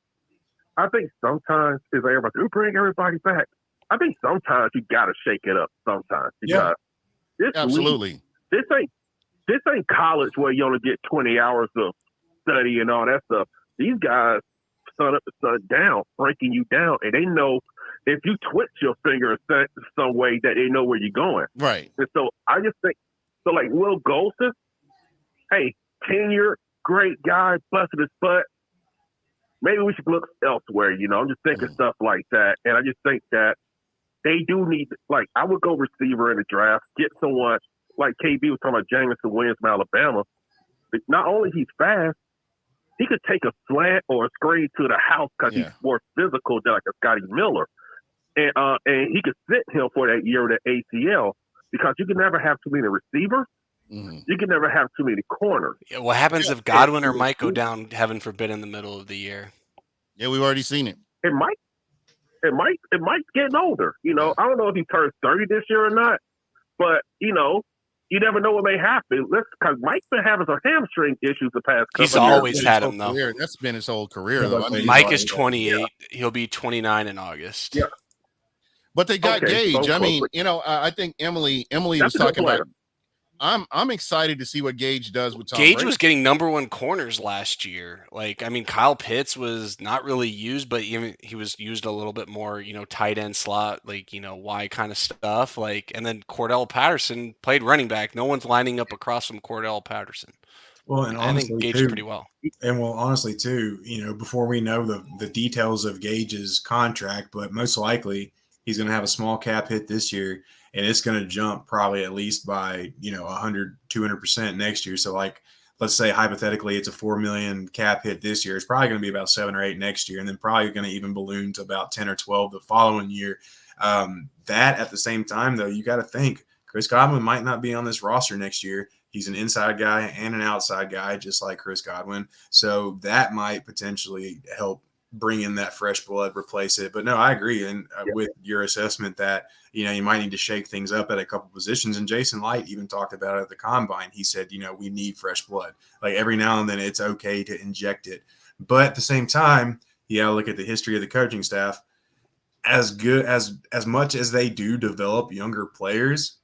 I think sometimes is everybody we bring everybody back. I think sometimes you gotta shake it up. Sometimes because absolutely, this ain't college where you only get 20 hours of study and all that stuff. These guys sun up and sun down, breaking you down, and they know if you twitch your finger some way that they know where you're going. Right. And so I just think like Will Golson, hey, 10-year great guy, busted his butt. Maybe we should look elsewhere. I'm just thinking stuff like that, and I just think that they do need, like, I would go receiver in the draft, get someone like KB was talking about Jameson Williams from Alabama. But not only he's fast, he could take a slant or a screen to the house because he's more physical than like a Scotty Miller. And he could sit him for that year with the ACL because you can never have too many receivers. Mm-hmm. You can never have too many corners. Yeah, what happens if Godwin or Mike go down, heaven forbid, in the middle of the year? Yeah, we've already seen it. Mike's getting older. I don't know if he turns 30 this year or not, but you never know what may happen. Because Mike's been having some hamstring issues the past couple years. He's always had them, though. That's been his whole career, though. I mean, Mike is 28. Yeah. He'll be 29 in August. Yeah. But they got Gage. So I mean, I think Emily was talking about. I'm excited to see what Gage does with Tom Gage Brady. was getting number 1 corners last year. Like, I mean, Kyle Pitts was not really used, but even he was used a little bit more, tight end slot, like, Y kind of stuff. Like, and then Cordell Patterson played running back. No one's lining up across from Cordell Patterson. Well, and honestly, I think Gage did pretty well. And honestly, too, before we know the details of Gage's contract, but most likely he's going to have a small cap hit this year. And it's going to jump probably at least by, 100, 200% next year. So, like, let's say hypothetically it's a $4 million cap hit this year. It's probably going to be about 7 or 8 next year, and then probably going to even balloon to about 10 or 12 the following year. That at the same time, though, you got to think Chris Godwin might not be on this roster next year. He's an inside guy and an outside guy, just like Chris Godwin. So that might potentially help bring in that fresh blood, replace it. But no, I agree. And with your assessment that, you might need to shake things up at a couple positions. And Jason Light even talked about it at the combine. He said, we need fresh blood. Like every now and then it's okay to inject it. But at the same time, you got to look at the history of the coaching staff. As good as much as they do develop younger players,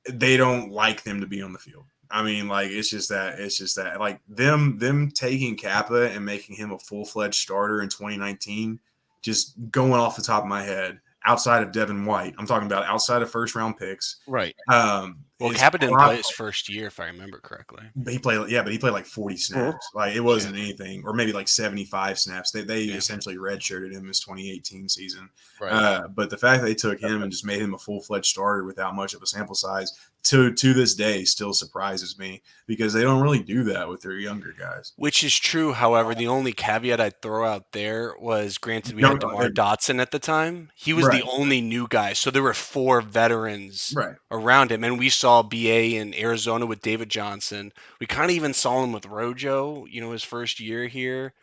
they don't like them to be on the field. I mean, like, it's just that like them taking Kappa and making him a full-fledged starter in 2019, just going off the top of my head, outside of Devin White, I'm talking about outside of first-round picks. Right. Well, Well, Kappa didn't play his first year, if I remember correctly. He played like 40 snaps. Like, it wasn't anything, or maybe like 75 snaps. They essentially redshirted him his 2018 season. Right. But the fact that they took him and just made him a full-fledged starter without much of a sample size to this day still surprises me, because they don't really do that with their younger guys. Which is true. However, the only caveat I'd throw out there was, granted, we had DeMar Dotson at the time. He was the only new guy. So there were 4 veterans around him. And we saw BA in Arizona with David Johnson. We kind of even saw him with Rojo, his first year here,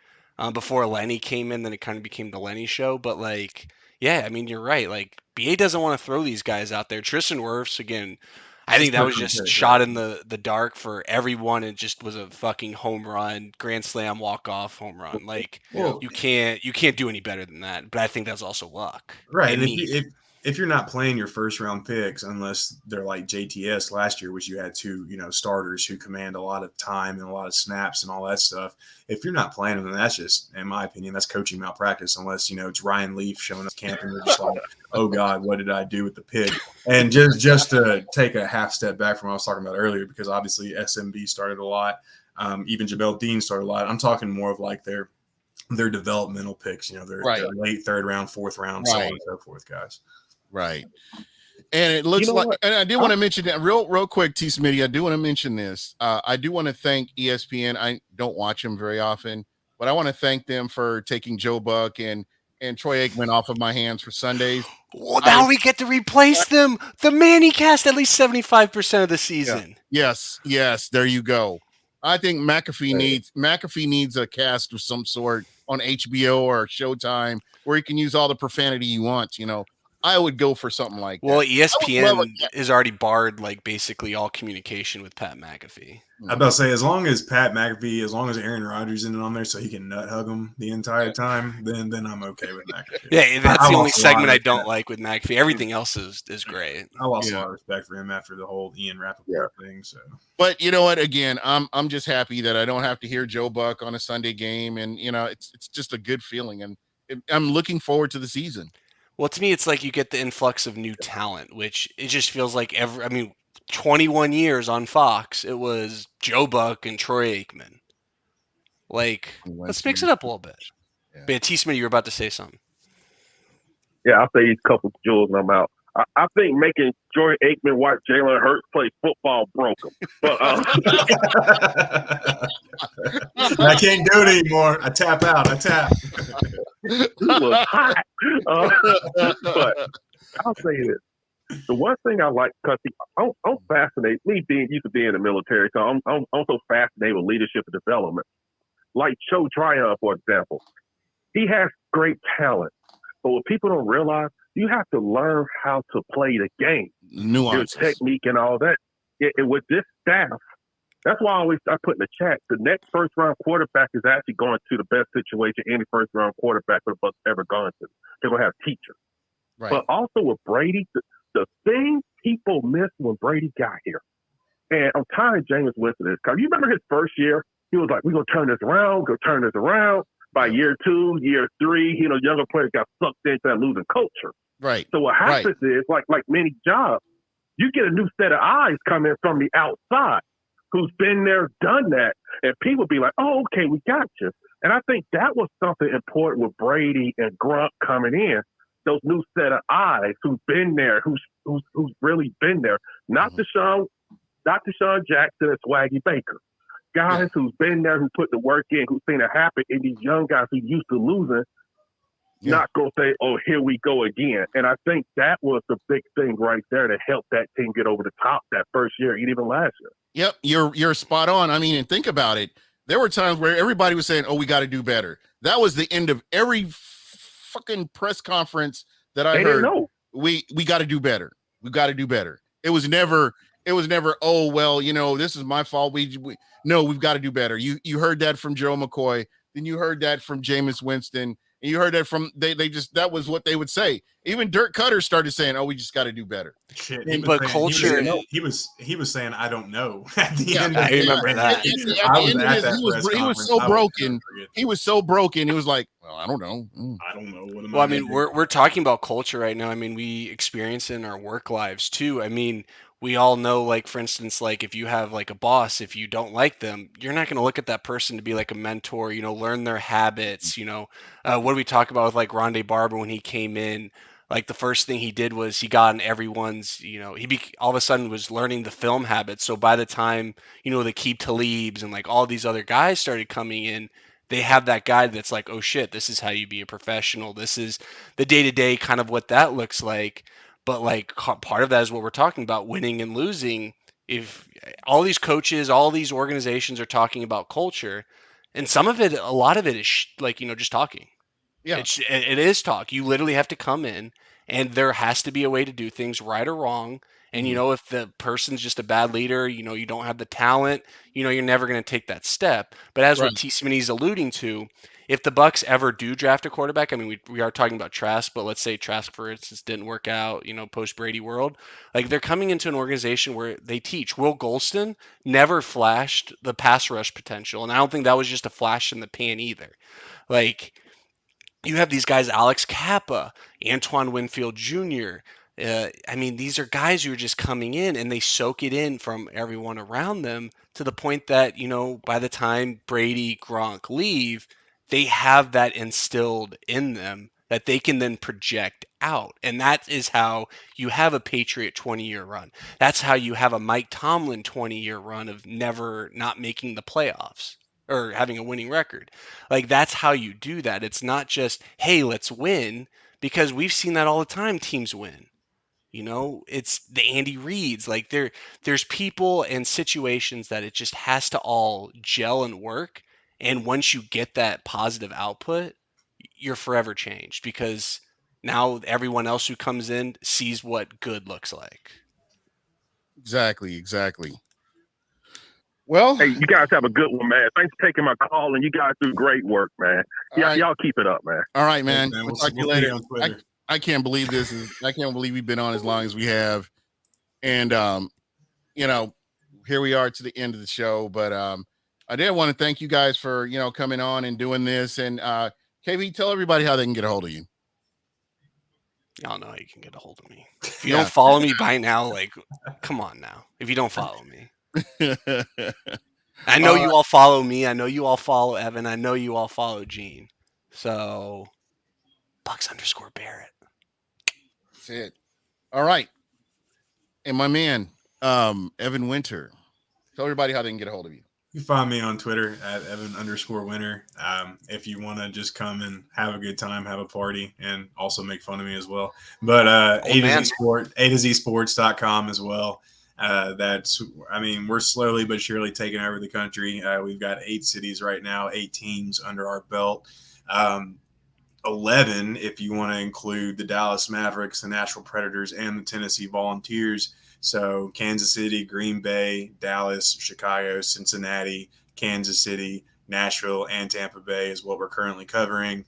before Lenny came in. Then it kind of became the Lenny show. But, yeah, I mean, you're right. BA doesn't want to throw these guys out there. Tristan Wirfs, again, I think that was just shot in the dark for everyone. It just was a fucking home run, grand slam, walk-off home run. You can't do any better than that. But I think that's also luck. Right. And if you're not playing your first-round picks, unless they're like JTS last year, which you had 2, starters who command a lot of time and a lot of snaps and all that stuff. If you're not playing them, then that's just, in my opinion, that's coaching malpractice. Unless it's Ryan Leaf showing up camp and they're just like, "Oh God, what did I do with the pig?" And just to take a half step back from what I was talking about earlier, because obviously SMB started a lot, even Jabel Dean started a lot. I'm talking more of like their developmental picks, their late 3rd round, 4th round, so on and so forth, guys. Right. And it looks and I do want to mention that real quick, T. Smitty. I do want to mention this. I do want to thank ESPN. I don't watch them very often, but I want to thank them for taking Joe Buck and Troy Aikman off of my hands for Sundays. Well, now we get to replace them. The Manny cast at least 75% of the season. Yeah. Yes. There you go. I think McAfee needs a cast of some sort on HBO or Showtime where he can use all the profanity he wants. I would go for something like that. Well, ESPN is already barred basically all communication with Pat McAfee. I'm about to say, as long as Aaron Rodgers isn't on there so he can nut hug him the entire time, then I'm okay with McAfee. Yeah, that's the only segment I don't like with McAfee. Everything else is great. I lost a lot of respect for him after the whole Ian Rappaport thing. So, but you know what? Again, I'm just happy that I don't have to hear Joe Buck on a Sunday game, and it's just a good feeling, and I'm looking forward to the season. Well, to me, it's like you get the influx of new talent, which it just feels like 21 years on Fox, it was Joe Buck and Troy Aikman. Let's mix it up a little bit. Yeah. But T. Smith, you were about to say something. Yeah, I'll say these couple jewels and I'm out. I think making Troy Aikman watch Jalen Hurts play football broke him. But I can't do it anymore. I tap out. He was hot. But I'll say this. The one thing I like, because I'm fascinated, me used to be in the military, so I'm so fascinated with leadership and development. Like Joe Tryon, for example. He has great talent. But what people don't realize, you have to learn how to play the game. Nuances. Your technique and all that. And with this staff, that's why I put in the chat, the next first-round quarterback is actually going to the best situation any first-round quarterback would have ever gone to. They're going to have teachers. Right. But also with Brady, the thing people miss when Brady got here, and I'm tired of Jameis Winston this, because you remember his first year, he was like, we're going to turn this around, By year 2, year 3, younger players got sucked into that losing culture. Right. So what happens is, like many jobs, you get a new set of eyes coming from the outside who's been there, done that, and people be like, oh, okay, we got you. And I think that was something important with Brady and Grunt coming in, those new set of eyes who's been there, who's really been there. Not Deshaun Jackson and Swaggy Baker. Guys who's been there, who put the work in, who's seen it happen, and these young guys who used to losing, not going to say, oh, here we go again. And I think that was the big thing right there to help that team get over the top that first year, even last year. Yep, you're spot on. I mean, and think about it. There were times where everybody was saying, oh, we got to do better. That was the end of every fucking press conference that I heard. We got to do better. We got to do better. It was never, oh, well, this is my fault. No, we've got to do better. You heard that from Joe McCoy. Then you heard that from Jameis Winston. And you heard that from, that was what they would say. Even Dirk Cutter started saying, "Oh, we just got to do better." Shit, But culture, he was saying, "I don't know." At the Yeah, end, I of the remember day. that. At the I was end of at his, that press he was conference. so I will never broken. forget He was so broken. He was like, "Well, I don't know." I don't know what am well, I I gonna mean, do? we're talking about culture right now. I mean, we experience it in our work lives too. I mean, we all know, like, for instance, like if you have like a boss, if you don't like them, you're not going to look at that person to be like a mentor, learn their habits, what do we talk about with like Rondé Barber when he came in? Like the first thing he did was he got in everyone's, all of a sudden was learning the film habits. So by the time, the Keep Talibs and like all these other guys started coming in, they have that guide that's like, oh shit, this is how you be a professional. This is the day to day kind of what that looks like. But like part of that is what we're talking about, winning and losing. If all these coaches, all these organizations are talking about culture, and some of it, a lot of it is like, just talking. Yeah, It is talk. You literally have to come in, and there has to be a way to do things right or wrong. And if the person's just a bad leader, you don't have the talent, you're never going to take that step. But as right. what T. Smitty's alluding to, if the Bucs ever do draft a quarterback, I mean, we are talking about Trask, but let's say Trask, for instance, didn't work out, post Brady world, like they're coming into an organization where they teach. Will Golston never flashed the pass rush potential, and I don't think that was just a flash in the pan either. Like you have these guys, Alex Kappa, Antoine Winfield Jr. I mean, these are guys who are just coming in and they soak it in from everyone around them to the point that, by the time Brady, Gronk leave, they have that instilled in them that they can then project out. And that is how you have a Patriot 20-year run. That's how you have a Mike Tomlin 20-year run of never not making the playoffs or having a winning record. Like that's how you do that. It's not just, hey, let's win, because we've seen that all the time teams win. It's the Andy Reids. Like there's people and situations that it just has to all gel and work. And once you get that positive output, you're forever changed because now everyone else who comes in sees what good looks like. Exactly. Well, Hey, you guys have a good one, man. Thanks for taking my call, and you guys do great work, man. Y'all keep it up, man. All right, man. Thanks, man. We'll talk to you we'll see later. on Twitter. I can't believe I can't believe we've been on as long as we have. And here we are to the end of the show. But I did want to thank you guys for, coming on and doing this. And KB, tell everybody how they can get a hold of you. Y'all know how you can get a hold of me. If you don't follow me by now, like, come on now. If you don't follow me. I know you all follow me. I know you all follow Evan. I know you all follow Gene. So, Bucs_Barrett. That's it. All right. And my man, Evan Winter. Tell everybody how they can get a hold of you. You find me on Twitter at Evan_Winter. If you want to just come and have a good time, have a party, and also make fun of me as well. But A to Z Sports.com as well. We're slowly but surely taking over the country. We've got 8 cities right now, 8 teams under our belt. 11 if you want to include the Dallas Mavericks, the Nashville Predators, and the Tennessee Volunteers. So Kansas City, Green Bay, Dallas, Chicago, Cincinnati, Kansas City, Nashville, and Tampa Bay is what we're currently covering.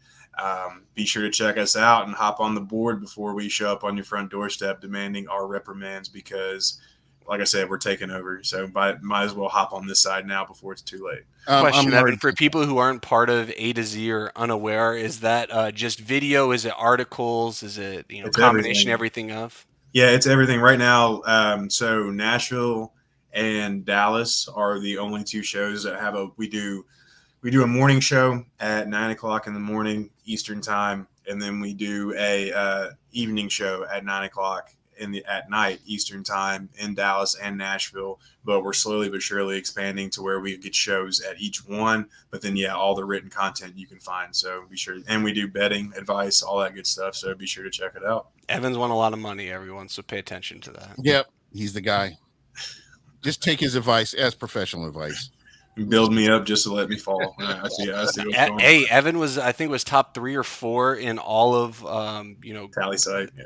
Be sure to check us out and hop on the board before we show up on your front doorstep demanding our reprimands because, like I said, we're taking over. So might as well hop on this side now before it's too late. Question, Evan, for people who aren't part of A to Z or unaware, is that just video? Is it articles? Is it It's combination everything of? Yeah, it's everything right now. So Nashville and Dallas are the only 2 shows that we do a morning show at 9:00 in the morning Eastern time, and then we do a evening show at 9:00 at night Eastern time in Dallas and Nashville. But we're slowly but surely expanding to where we get shows at each one. But then, all the written content you can find. So be sure, and we do betting advice, all that good stuff. So be sure to check it out. Evan's won a lot of money, everyone. So pay attention to that. Yep, he's the guy. Just take his advice as professional advice. Build me up just to let me fall. I see what's going on. Hey, Evan was top 3 or 4 in all of Tally site. Yeah.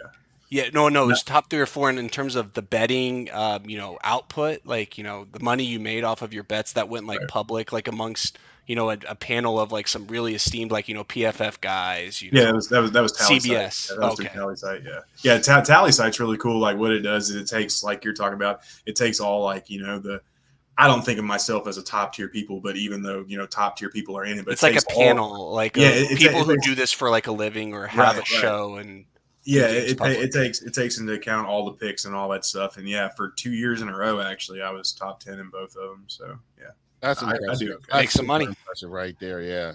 Yeah, no, it's top 3 or 4 in terms of the betting, output, like, the money you made off of your bets that went like public, like amongst, a panel of like some really esteemed, like, PFF guys, Yeah, that was Tally Site. CBS. Yeah, that was through Okay. Tally Site. Yeah. Tally Site's really cool. Like what it does is it takes, like you're talking about, it takes all like I don't think of myself as a top tier people, but even though top tier people are in it, but It's it like a takes all, panel, like yeah, of people who takes, do this for like a living or have a right. show and Yeah, do things public. it takes into account all the picks and all that stuff. And yeah, for 2 years in a row, actually, I was top 10 in both of them. So yeah, That's I impressive. do okay. That's Make some money. Impressive right there. Yeah.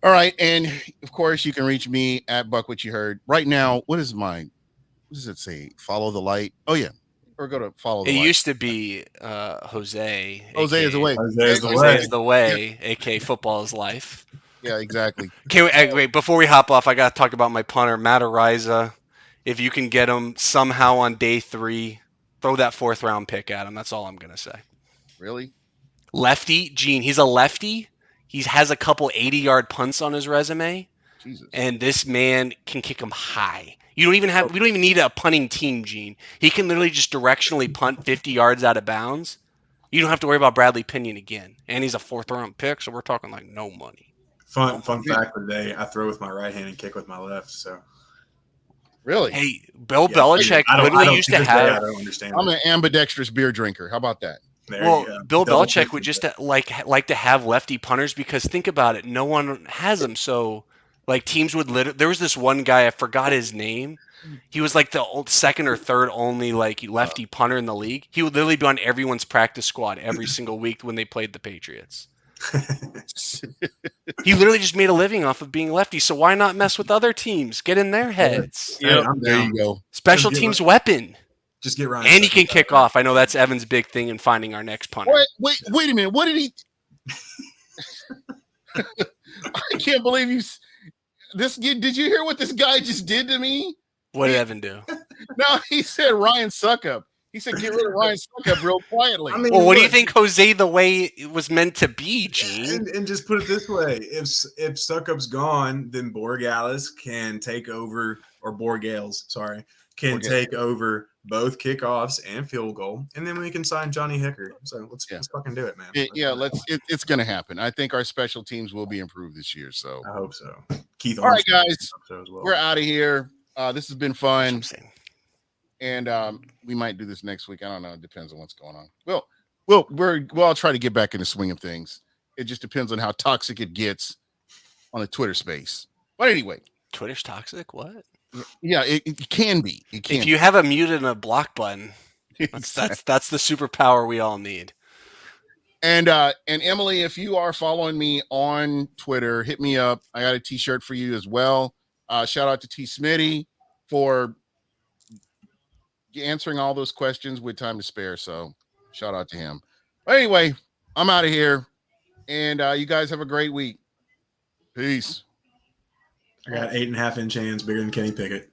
All right, and of course you can reach me at Buck What You Heard. Right now, what does it say? Follow the light. Oh yeah, or go to follow the It light. used to be Jose. Jose is the way. Jose is the Jose way. is the way, aka football is life. Yeah, exactly. Wait, before we hop off, I got to talk about my punter, Matt Ariza. If you can get him somehow on day 3, throw that 4th round pick at him. That's all I'm going to say. Really? Lefty, Gene. He's a lefty. He has a couple 80-yard punts on his resume. Jesus. And this man can kick them high. We don't even need a punting team, Gene. He can literally just directionally punt 50 yards out of bounds. You don't have to worry about Bradley Pinion again. And he's a 4th round pick, so we're talking like no money. Fun fact of the day: I throw with my right hand and kick with my left. So Really? Hey, Bill Belichick literally used to have. I don't understand. I'm an ambidextrous beer drinker. How about that? Bill Belichick would just like to have lefty punters because think about it, no one has them. So like teams would there was this one guy, I forgot his name. He was like the 2nd or 3rd only like lefty punter in the league. He would literally be on everyone's practice squad every single week when they played the Patriots. He literally just made a living off of being lefty. So why not mess with other teams? Get in their heads. Yeah, I'm there down. you go. Special teams weapon. Just get Ryan. And he can kick off. I know that's Evan's big thing in finding our next punter. Wait a minute. What did he? I can't believe you. Did you hear what this guy just did to me? What did Evan do? No, he said Ryan Suckup. He said get rid of Ryan Suckup real quietly. I mean, Well, what do you think Jose the way it was meant to be, Gene? And just put it this way: if Suckup's gone, then Borgales can take over, or Borgales, sorry, can take over both kickoffs and field goal, and then we can sign Johnny Hicker. So let's fucking do it, man. It's gonna happen. I think our special teams will be improved this year. So I hope so. Keith, all right, guys, as well. We're out of here. This has been fun. And we might do this next week. I don't know. It depends on what's going on. I'll try to get back in the swing of things. It just depends on how toxic it gets on a Twitter space. But anyway, Twitter's toxic. What? Yeah, it can be. It can. If you have a mute and a block button, that's the superpower we all need. And Emily, if you are following me on Twitter, hit me up. I got a T-shirt for you as well. Shout out to T. Smitty for answering all those questions with time to spare. So shout out to him. But anyway, I'm out of here. And you guys have a great week. Peace. I got 8.5-inch hands bigger than Kenny Pickett.